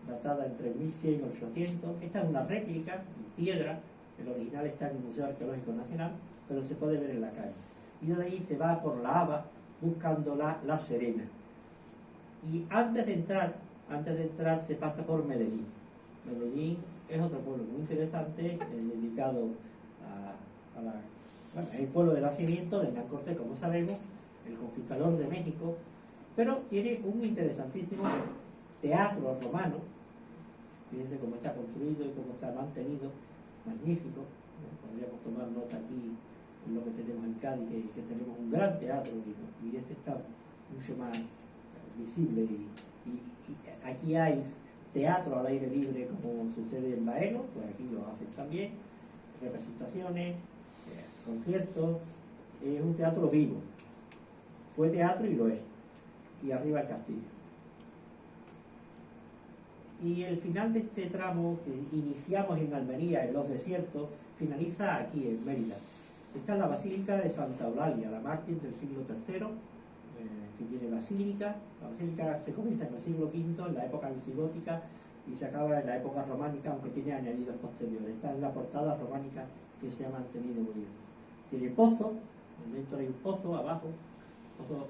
datada entre 1100 y 800. Esta es una réplica en piedra, el original está en el Museo Arqueológico Nacional, pero se puede ver en la calle. Y de ahí se va por la Haba buscando La Serena. Y antes de entrar se pasa por Medellín. Medellín es otro pueblo muy interesante, dedicado es el pueblo de nacimiento de Hernán Cortés, como sabemos, el conquistador de México, pero tiene un interesantísimo teatro romano. Fíjense cómo está construido y cómo está mantenido, magnífico. Podríamos tomar nota aquí en lo que tenemos en Cádiz, que tenemos un gran teatro, y este está mucho más visible, y aquí hay teatro al aire libre como sucede en Baelo, pues aquí lo hacen también, representaciones, conciertos, es un teatro vivo, fue teatro y lo es, y arriba el castillo. Y el final de este tramo que iniciamos en Almería, en los desiertos, finaliza aquí en Mérida. Esta es la Basílica de Santa Eulalia, la mártir del siglo III, que tiene basílica. La basílica se comienza en el siglo V, en la época visigótica, y se acaba en la época románica, aunque tiene añadidos posteriores. Esta es la portada románica que se ha mantenido muy bien. Tiene pozo, dentro hay un pozo, abajo, pozo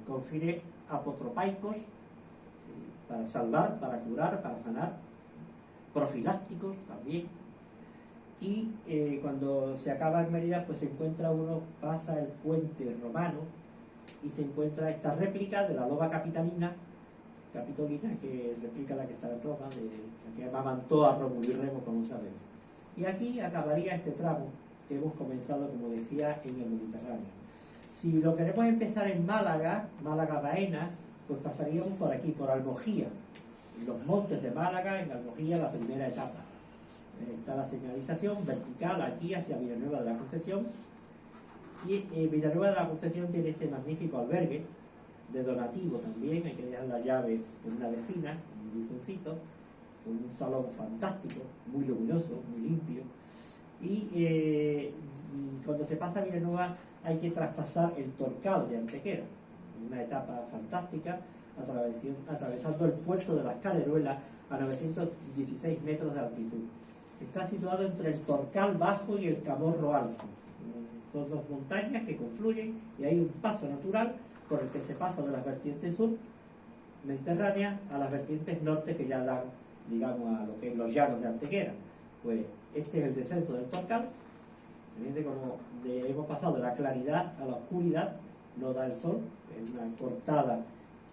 con fines apotropaicos, para salvar, para curar, para sanar, profilácticos también. Y cuando se acaba en Mérida, pues se encuentra uno, pasa el puente romano y se encuentra esta réplica de la loba capitolina, que replica la que está en Roma, de la que amamantó a Rómulo y Remo, como sabemos. Y aquí acabaría este tramo que hemos comenzado, como decía, en el Mediterráneo. Si lo queremos empezar en Málaga, Málaga-Baena, pues pasaríamos por aquí, por Almojía, en los montes de Málaga, en Almojía, la primera etapa. Está la señalización vertical aquí hacia Villanueva de la Concepción, y Villanueva de la Concepción tiene este magnífico albergue, de donativo también, hay que dejar la llave en una vecina, un licencito, con un salón fantástico, muy luminoso, muy limpio. Y cuando se pasa a Villanueva hay que traspasar el Torcal de Antequera, una etapa fantástica, atravesando el puerto de las Caleruelas a 916 metros de altitud. Está situado entre el Torcal Bajo y el Camorro Alto. Son dos montañas que confluyen y hay un paso natural por el que se pasa de las vertientes sur mediterráneas a las vertientes norte que ya dan, digamos, a lo que es los llanos de Antequera. Pues este es el descenso del Torcal. Hemos pasado de la claridad a la oscuridad, no da el sol, es una cortada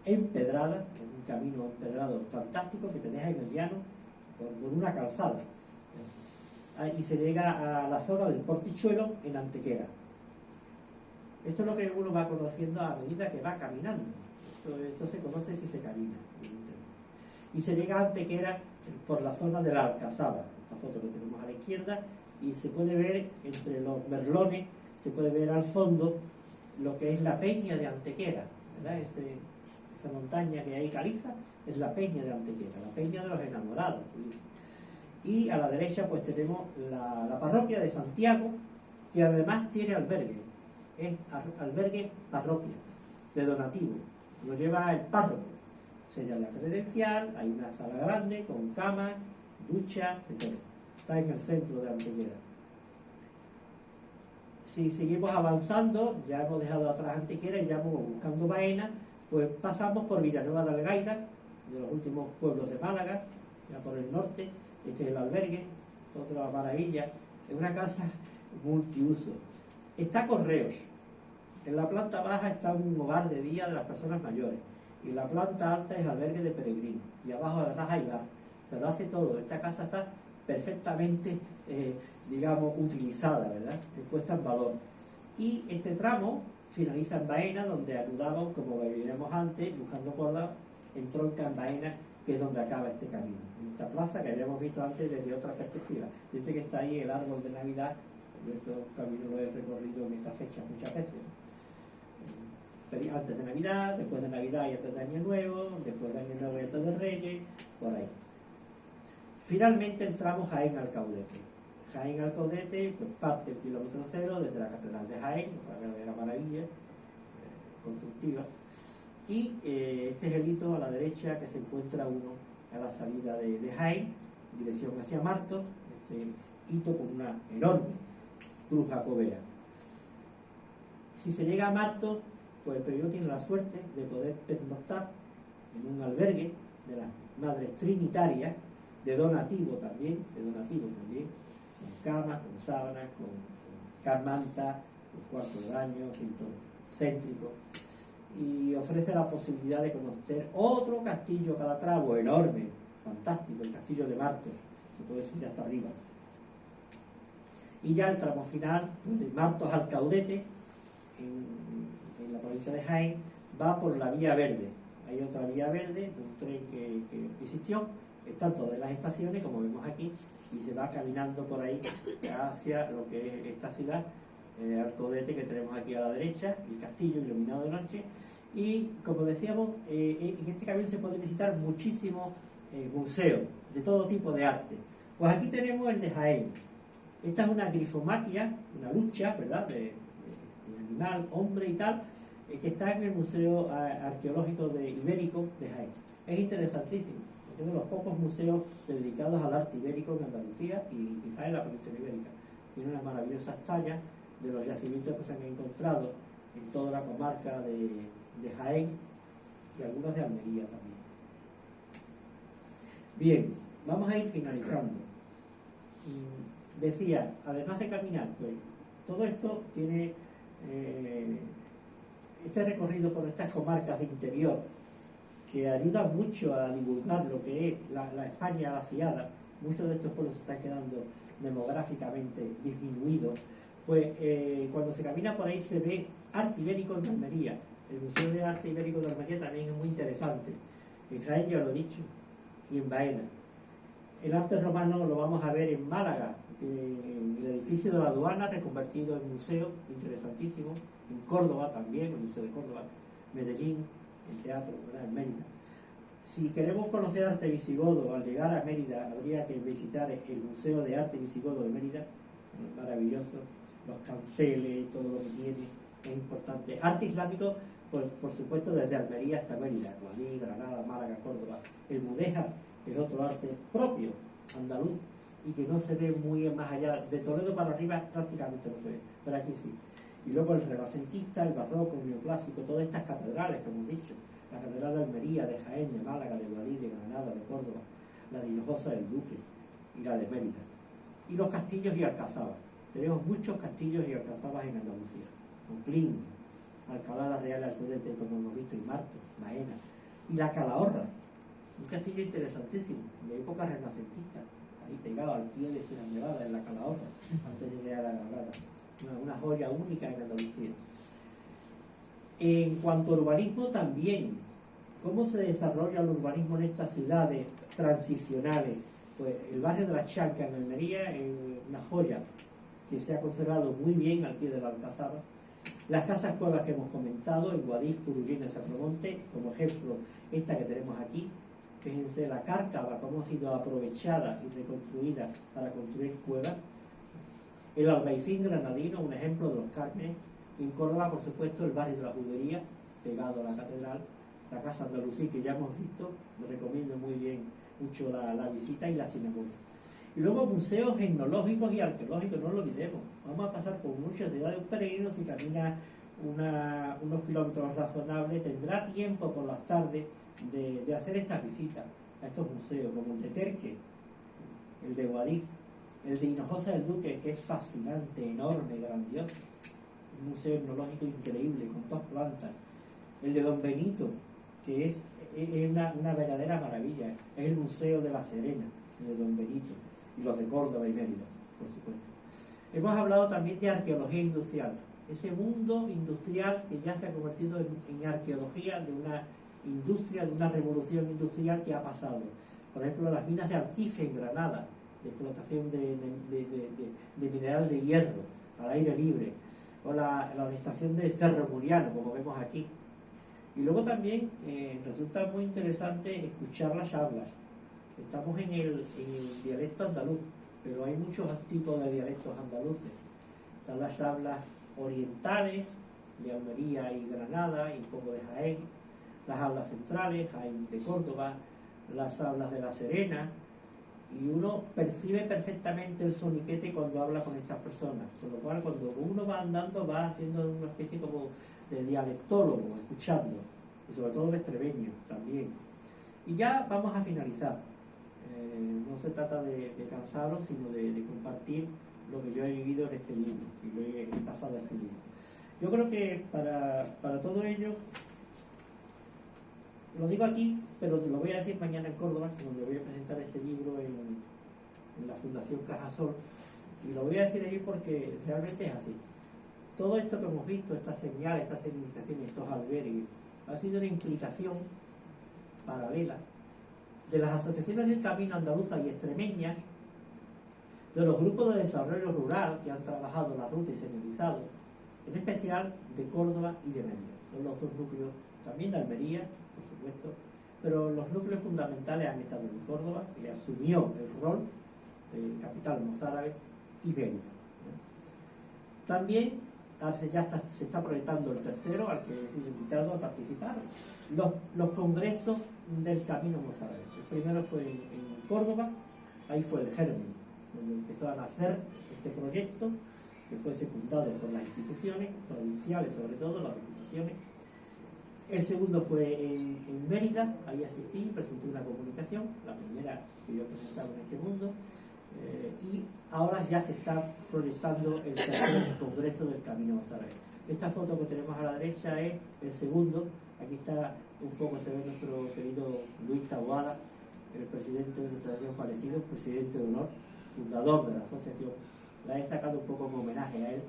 empedrada, es un camino empedrado fantástico que te deja en el llano por una calzada. Y se llega a la zona del Portichuelo en Antequera. Esto es lo que uno va conociendo a medida que va caminando. Esto se conoce si se camina. Y se llega a Antequera por la zona de la Alcazaba, esta foto que tenemos a la izquierda, y se puede ver entre los merlones, se puede ver al fondo lo que es la peña de Antequera, ¿verdad? Esa montaña que hay caliza es la peña de Antequera, la peña de los enamorados, ¿sí? Y a la derecha pues tenemos la parroquia de Santiago, que además tiene albergue, es albergue parroquia, de donativo, lo lleva el párroco, sella la credencial, hay una sala grande con cama, ducha, etc. Está en el centro de Antequera. Si seguimos avanzando, ya hemos dejado atrás Antequera y ya vamos buscando Baena, pues pasamos por Villanueva de Algaida, de los últimos pueblos de Málaga, ya por el norte. Este es el albergue, otra maravilla, es una casa multiuso. Está Correos. En la planta baja está un hogar de día de las personas mayores y la planta alta es albergue de peregrinos y abajo además hay bar. Se lo hace todo. Esta casa está perfectamente, digamos, utilizada, ¿verdad? Puesta en valor. Y este tramo finaliza en Baena, donde anudamos, como veremos antes, buscando Córdoba, entronca en Baena, que es donde acaba este camino. En esta plaza que habíamos visto antes desde otra perspectiva. Dice que está ahí el árbol de Navidad, estos caminos lo he recorrido en esta fecha muchas veces. Antes de Navidad, después de Navidad y antes de Año Nuevo, después de Año Nuevo y antes de Reyes, por ahí. Finalmente el tramo Jaén-Alcaudete. Jaén-Alcaudete pues parte el kilómetro cero desde la Catedral de Jaén, otra verdadera maravilla constructiva. Y este es el hito a la derecha que se encuentra uno a la salida de Jaén, dirección hacia Martos, este hito con una enorme cruz jacobea. Si se llega a Martos, pues el peregrino tiene la suerte de poder pernoctar en un albergue de las Madres Trinitarias, de donativo también, con camas, con sábanas, con manta, con cuarto de baño, todo céntrico. Y ofrece la posibilidad de conocer otro castillo calatravo enorme, fantástico, el castillo de Martos, se puede subir hasta arriba. Y ya el tramo final, de Martos al Caudete, en la provincia de Jaén, va por la Vía Verde. Hay otra Vía Verde, un tren que existió, están todas las estaciones, como vemos aquí, y se va caminando por ahí hacia lo que es esta ciudad, Alcaudete, que tenemos aquí a la derecha, el castillo iluminado de noche. Y como decíamos, en este camino se pueden visitar muchísimos museos de todo tipo de arte. Pues aquí tenemos el de Jaén. Esta es una grifomaquia, una lucha, ¿verdad?, de animal, hombre y tal, que está en el Museo Arqueológico Ibérico de Jaén. Es interesantísimo, es uno de los pocos museos dedicados al arte ibérico en Andalucía y quizás en la península ibérica. Tiene unas maravillosas tallas de los yacimientos que se han encontrado en toda la comarca de Jaén y algunos de Almería también. Bien, vamos a ir finalizando. Decía, además de caminar, pues todo esto tiene este recorrido por estas comarcas de interior que ayudan mucho a divulgar lo que es la España vaciada. Muchos de estos pueblos se están quedando demográficamente disminuidos. Pues cuando se camina por ahí se ve arte ibérico en Almería. El Museo de Arte Ibérico de Almería también es muy interesante. En Jaén ya lo he dicho, y en Baena. El arte romano lo vamos a ver en Málaga, en el edificio de la aduana reconvertido en museo, interesantísimo. En Córdoba también, el Museo de Córdoba. Medellín, el teatro, ¿verdad?, en Mérida. Si queremos conocer arte visigodo, al llegar a Mérida habría que visitar el Museo de Arte Visigodo de Mérida, maravilloso, los canceles, todo lo que tiene, es importante. Arte islámico, pues, por supuesto, desde Almería hasta Mérida, Guadix, Granada, Málaga, Córdoba. El mudéjar, que es otro arte propio, andaluz, y que no se ve muy más allá, de Toledo para arriba prácticamente no se ve, pero aquí sí. Y luego el renacentista, el barroco, el neoclásico, todas estas catedrales que hemos dicho, la catedral de Almería, de Jaén, de Málaga, de Guadix, de Granada, de Córdoba, la de Hinojosa del Duque y la de Mérida. Y los castillos y alcazabas. Tenemos muchos castillos y alcazabas en Andalucía. Conclín, Alcalá la Real Alcudete, como hemos visto, y Marto, Baena. Y la Calahorra, un castillo interesantísimo, de época renacentista, ahí pegado al pie de Sierra Nevada, en la Calahorra, antes de llegar a la Granada. Una joya única en Andalucía. En cuanto a urbanismo también, ¿cómo se desarrolla el urbanismo en estas ciudades transicionales? Pues el barrio de la Chanca en Almería es una joya que se ha conservado muy bien al pie de la Alcazaba. Las casas cuevas que hemos comentado, en Guadix, Purullina, Sacromonte, como ejemplo esta que tenemos aquí, fíjense la cárcava, cómo ha sido aprovechada y reconstruida para construir cuevas. El Albaicín granadino, un ejemplo de los Cármenes. En Córdoba, por supuesto, el barrio de la Judería, pegado a la catedral, la Casa Andalusí, que ya hemos visto, me recomiendo muy bien mucho la visita, y la sinagoga. Y luego museos etnológicos y arqueológicos, no lo olvidemos. Vamos a pasar por muchas ciudades. Un peregrino, si camina unos kilómetros razonables, tendrá tiempo por las tardes de hacer estas visitas a estos museos, como el de Terque, el de Guadix, el de Hinojosa del Duque, que es fascinante, enorme, grandioso, un museo etnológico increíble, con 2 plantas. El de Don Benito, que es una verdadera maravilla, es el Museo de la Serena, el de Don Benito, y los de Córdoba y Mérida, por supuesto. Hemos hablado también de arqueología industrial, ese mundo industrial que ya se ha convertido en arqueología de una industria, de una revolución industrial que ha pasado. Por ejemplo, las minas de Artife en Granada, de explotación de mineral de hierro al aire libre, o la estación de Cerro Muriano, como vemos aquí. Y luego también resulta muy interesante escuchar las hablas. Estamos en el dialecto andaluz, pero hay muchos tipos de dialectos andaluces. Están las hablas orientales, de Almería y Granada, y un poco de Jaén, las hablas centrales, Jaén de Córdoba, las hablas de La Serena, y uno percibe perfectamente el soniquete cuando habla con estas personas, con lo cual cuando uno va andando va haciendo una especie como de dialectólogo, escuchando, y sobre todo el extremeño también. Y ya vamos a finalizar. No se trata de cansaros, sino de compartir lo que yo he vivido en este libro, y lo he pasado a este libro. Yo creo que para todo ello, lo digo aquí, pero lo voy a decir mañana en Córdoba, donde voy a presentar este libro en la Fundación Cajasol, y lo voy a decir allí porque realmente es así. Todo esto que hemos visto, estas señales, estas señalizaciones, estos albergues, ha sido una implicación paralela de las asociaciones del Camino Andaluza y extremeñas, de los grupos de desarrollo rural que han trabajado la ruta y señalizado, en especial de Córdoba y de Mérida. Son los 2 núcleos, también de Almería, por supuesto, pero los núcleos fundamentales han estado en Córdoba, que asumió el rol de capital mozárabe, y Mérida. También ya se está proyectando el tercero, al que he sido invitado a participar, los congresos del Camino Mozárabe. El primero fue en Córdoba, ahí fue el germen, donde empezó a nacer este proyecto, que fue secundado por las instituciones provinciales, sobre todo las diputaciones. El segundo fue en Mérida, ahí asistí, presenté una comunicación, la primera que yo presentaba en este mundo, y ahora ya se está proyectando el tercer congreso del Camino Mozárabe. Esta foto que tenemos a la derecha es el segundo. Aquí está un poco, se ve nuestro querido Luis Taboada, el presidente de nuestra asociación fallecido, presidente de honor, fundador de la asociación. La he sacado un poco en homenaje a él,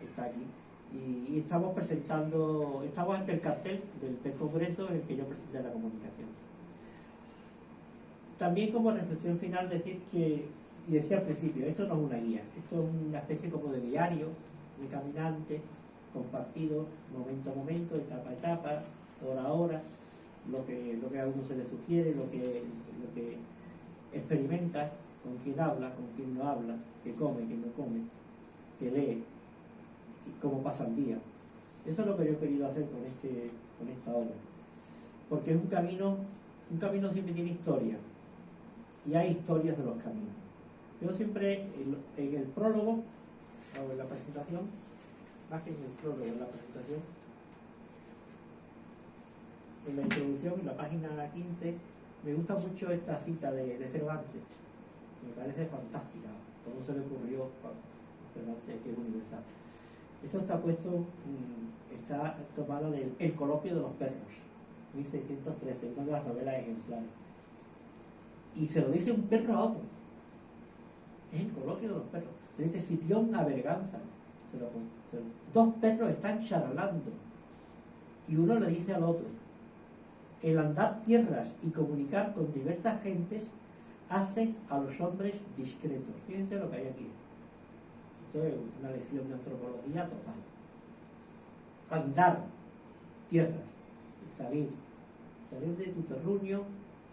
está aquí. Y estamos presentando, estamos ante el cartel del congreso en el que yo presenté la comunicación. También como reflexión final decir que, y decía al principio, esto no es una guía, esto es una especie como de diario, de caminante, compartido, momento a momento, etapa a etapa, hora a hora, lo que a uno se le sugiere, lo que experimenta, con quién habla, con quién no habla, qué come, qué no come, qué lee, cómo pasa el día. Eso es lo que yo he querido hacer con esta obra. Porque es un camino siempre tiene historia, y hay historias de los caminos. Yo siempre, en el prólogo, o en la presentación, más que en el prólogo, en la presentación, en la introducción, en la página 15, me gusta mucho esta cita de Cervantes. Me parece fantástica. ¿Cómo se le ocurrió a Cervantes, que es universal? Esto está puesto, está tomado del El coloquio de los perros, 1613, una de las novelas ejemplares. Y se lo dice un perro a otro. Es el coloquio de los perros. Se dice Cipión a Berganza. Dos perros están charlando y uno le dice al otro: el andar tierras y comunicar con diversas gentes hace a los hombres discretos. Fíjense lo que hay aquí. Esto es una lección de antropología total. Andar tierras, salir de tu terruño,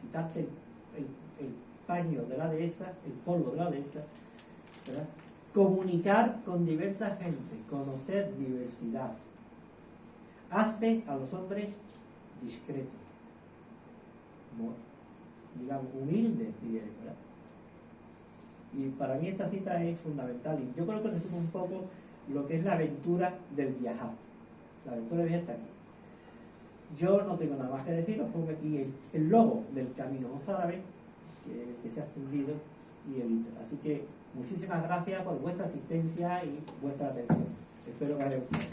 quitarte el paño de la dehesa, el polvo de la dehesa, ¿verdad? Comunicar con diversas gentes, conocer diversidad, hace a los hombres discretos, digamos, humildes, diría yo, ¿verdad? Y para mí esta cita es fundamental, y yo creo que resume un poco lo que es la aventura del viajar. La aventura del viaje está aquí. Yo no tengo nada más que decir, os pongo aquí el logo del Camino Mozárabe, que se ha extendido, y el hito. Así que muchísimas gracias por vuestra asistencia y vuestra atención. Espero que haya gustado.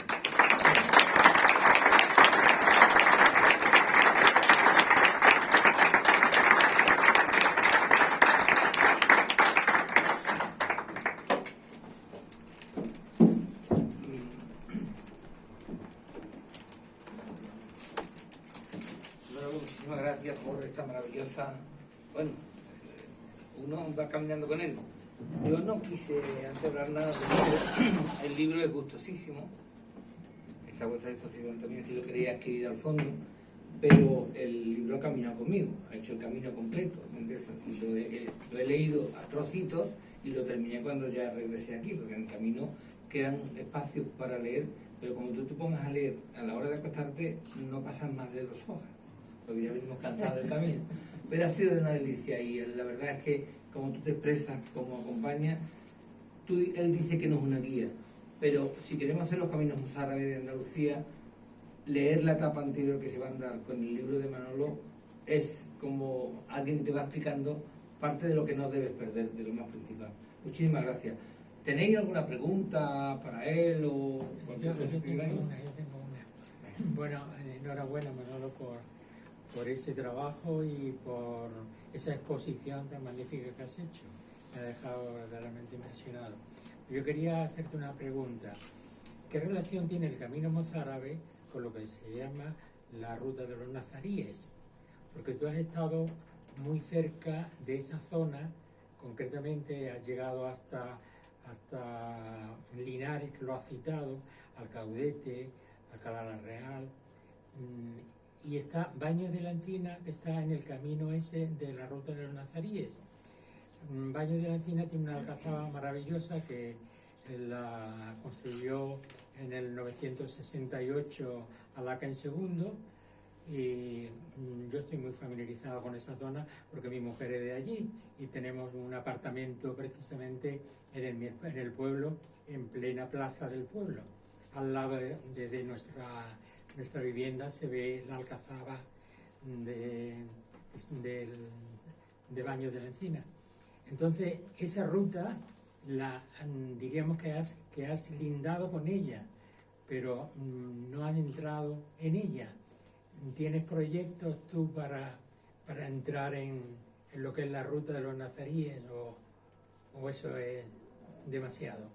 Muchísimas gracias por esta maravillosa... Bueno, uno va caminando con él. Yo no quise hablar nada del libro. El libro es gustosísimo. Está a vuestra disposición también si lo queréis adquirir al fondo. Pero el libro ha caminado conmigo, ha hecho el camino completo. Y lo he leído a trocitos y lo terminé cuando ya regresé aquí, porque en el camino quedan espacios para leer, pero cuando tú te pongas a leer a la hora de acostarte no pasan más de 2 hojas, porque ya venimos cansados del camino. Pero ha sido de una delicia y la verdad es que como tú te expresas, como acompañas, él dice que no es una guía, pero si queremos hacer los caminos mozárabes de Andalucía, leer la etapa anterior que se va a andar con el libro de Manolo es como alguien que te va explicando parte de lo que no debes perder, de lo más principal. Muchísimas gracias. ¿Tenéis alguna pregunta para él o cualquier cosa? Yo tengo una. Bueno, enhorabuena Manolo por ese trabajo y por esa exposición tan magnífica que has hecho. Me ha dejado verdaderamente impresionado. Yo quería hacerte una pregunta. ¿Qué relación tiene el Camino Mozárabe con lo que se llama la Ruta de los Nazaríes? Porque tú has estado muy cerca de esa zona, concretamente has llegado hasta Linares, que lo has citado, Alcaudete, Alcalá la Real, y está Baños de la Encina, que está en el camino ese de la Ruta de los Nazaríes. Baños de la Encina tiene una alcazaba maravillosa que la construyó en el 968 Alaca II, y yo estoy muy familiarizado con esa zona porque mi mujer es de allí y tenemos un apartamento precisamente en el pueblo, en plena plaza del pueblo. Al lado de nuestra vivienda se ve la alcazaba de Baños de la Encina. Entonces, esa ruta diríamos que has lindado con ella, pero no has entrado en ella. ¿Tienes proyectos tú para entrar en lo que es la Ruta de los Nazaríes o eso es demasiado?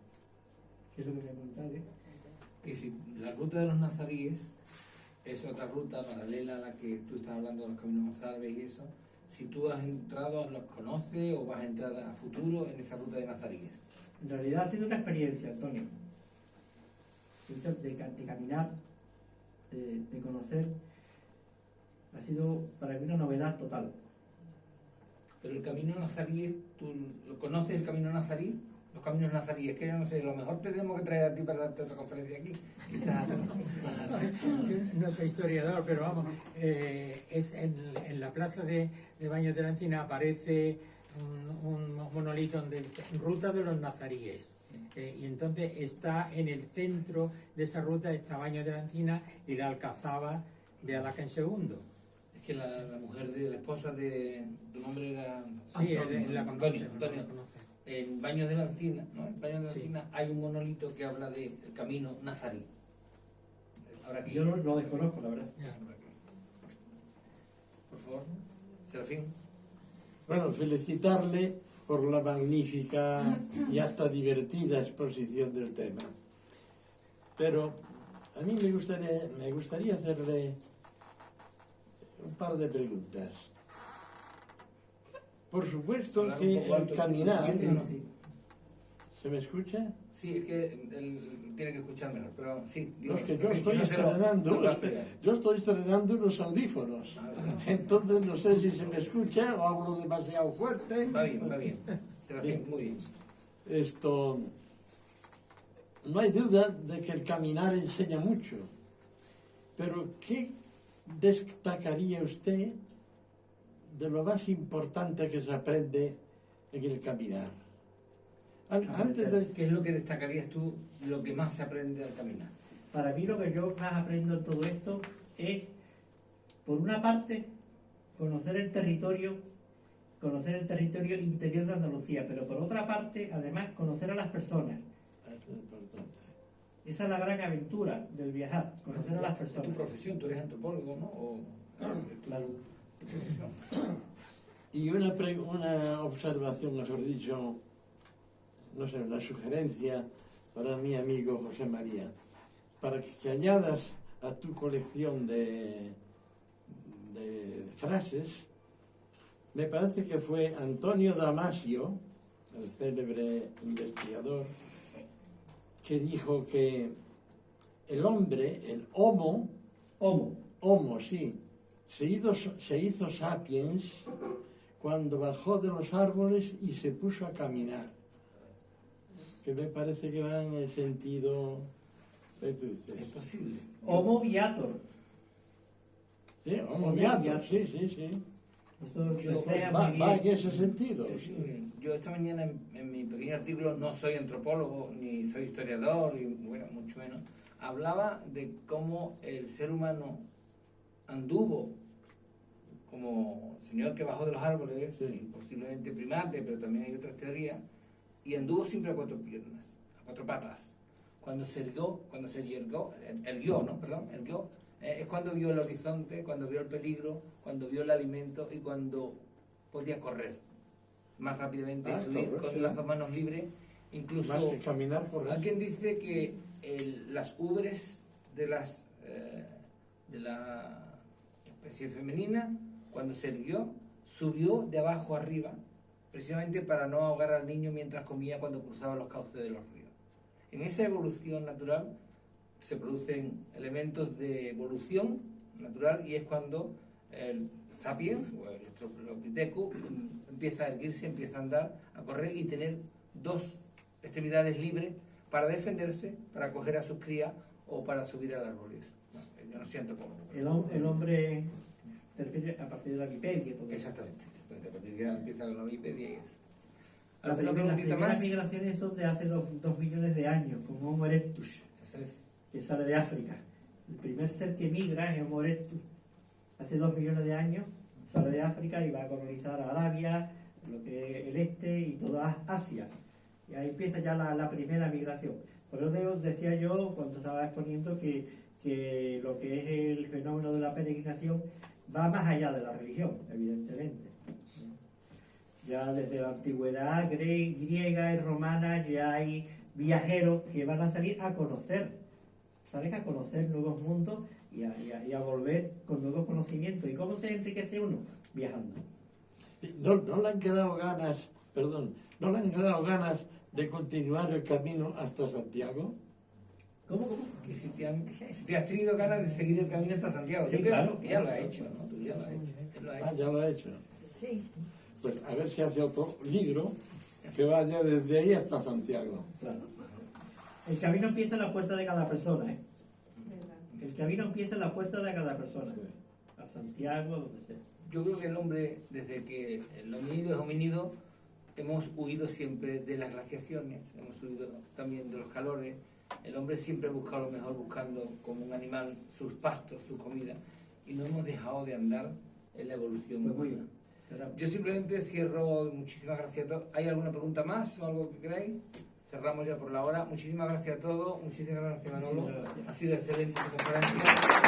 ¿Qué es lo que me preguntáis? Que si la Ruta de los Nazaríes es otra ruta paralela a la que tú estás hablando de los caminos mozárabes y eso, si tú has entrado, ¿los conoces o vas a entrar a futuro en esa ruta de Nazaríes? En realidad ha sido una experiencia, Antonio, de caminar, de conocer. Ha sido para mí una novedad total. Pero el camino nazarí, ¿tú lo conoces el camino nazarí? Los caminos nazaríes, que yo no sé, a lo mejor te tenemos que traer a ti para darte otra conferencia aquí. Quizás. Yo no soy historiador, pero vamos, es en la plaza de Baños de la Encina aparece un monolito donde dice Ruta de los Nazaríes. Y entonces está en el centro de esa ruta, está Baños de la Encina y la Alcazaba de Alhazen II. Es que la mujer de la esposa de tu nombre era Sí, Antonio, la conoce, Antonio. la conoce. En Baños de la Encina, ¿no? En Baños de la Sí. Encina hay un monolito que habla del camino nazarí. Ahora aquí. Yo lo desconozco, la verdad. Ya. Por favor, Serafín. Bueno, felicitarle por la magnífica y hasta divertida exposición del tema. Pero a mí me gustaría hacerle un par de preguntas. Por supuesto Hablar un que poco alto, el caminar... ¿entiendes o no? Sí. ¿Se me escucha? Sí, es que él tiene que escuchar mejor, pero sí, No, es que yo porque si estoy no se lo- estrenando, lo paso ya. yo estoy estrenando unos audífonos. Ah, vale. Entonces no sé si se me escucha o hablo demasiado fuerte. Va bien, va bien. Serafín, muy bien. Esto, no hay duda de que el caminar enseña mucho, pero ¿qué destacaría usted de lo más importante que se aprende en el caminar? Antes de... ¿Qué es lo que destacarías tú, lo que más se aprende al caminar? Para mí lo que yo más aprendo en todo esto es, por una parte, conocer el territorio interior de Andalucía, pero por otra parte, además, conocer a las personas. Eso es importante. Esa es la gran aventura del viajar, conocer a las Es tu personas. profesión, tú eres antropólogo, ¿no? O, Claro. tu profesión. Y una observación, mejor dicho, no sé, una sugerencia para mi amigo José María, para que añadas a tu colección de frases. Me parece que fue Antonio Damasio, el célebre investigador, que dijo que el hombre, el homo, sí, se hizo sapiens cuando bajó de los árboles y se puso a caminar. Que me parece que va en el sentido que tú Es dices. posible. Homo viator. Sí, homo viator, sí. Eso Yo- refleja Va muy en bien. ese sentido. Sí, muy bien. Yo esta mañana en mi pequeño artículo, no soy antropólogo, ni soy historiador, y bueno, mucho menos, hablaba de cómo el ser humano anduvo como señor que bajó de los árboles, Sí. y posiblemente primate, pero también hay otras teorías, y anduvo siempre a cuatro piernas, a cuatro patas. Cuando se erguió, es cuando vio el horizonte, cuando vio el peligro, cuando vio el alimento y cuando podía correr más rápidamente y subir correr, con sí. las dos manos libres. Incluso Más que caminar, correr. alguien dice que las ubres de la especie femenina, cuando se erguió, subió de abajo arriba, precisamente para no ahogar al niño mientras comía cuando cruzaba los cauces de los ríos. En esa evolución natural se producen elementos de evolución natural y es cuando el sapiens o el Australopithecus empieza a erguirse, empieza a andar, a correr y tener dos extremidades libres para defenderse, para coger a sus crías o para subir al árbol. Yo no siento como... El hombre te refieres a partir de la Wikipedia. Todo eso. Exactamente. A partir de ahí empieza la Wikipedia y eso. Las ¿Alguna preguntita primeras más? migraciones son de hace 2 millones de años, con Homo erectus, Eso es. que sale de África. El primer ser que migra es Homo erectus. Hace 2 millones de años sale de África y va a colonizar Arabia, lo que es el este y toda Asia. Y ahí empieza ya la primera migración. Por eso decía yo, cuando estaba exponiendo, que lo que es el fenómeno de la peregrinación va más allá de la religión, evidentemente. Ya desde la antigüedad griega y romana ya hay viajeros que van a salir a conocer, salen a conocer nuevos mundos y a volver con nuevos conocimientos. ¿Y cómo se enriquece uno? Viajando. ¿No le han quedado ganas, no le han quedado ganas de continuar el camino hasta Santiago? ¿Cómo? Que si te has tenido ganas de seguir el camino hasta Santiago. Sí, Yo creo claro. que ya lo ha hecho, ¿no? Tú ya lo has hecho. Él lo ha Ah, hecho. ya lo ha hecho. Sí. Pues a ver si hace otro libro que vaya desde ahí hasta Santiago. Claro. El camino empieza en la puerta de cada persona, ¿eh? El camino empieza en la puerta de cada persona. Sí. A Santiago, donde sea. Yo creo que el hombre, desde que el homínido es homínido, hemos huido siempre de las glaciaciones, hemos huido también de los calores. El hombre siempre ha buscado lo mejor, buscando como un animal sus pastos, su comida, y no hemos dejado de andar en la evolución Pues muy humana. bien. Cerramos. Yo simplemente cierro, muchísimas gracias a todos. ¿Hay alguna pregunta más o algo que queráis? Cerramos ya por la hora. Muchísimas gracias a todos, muchísimas gracias Manolo. Muchísimas gracias. Ha sido excelente tu conferencia.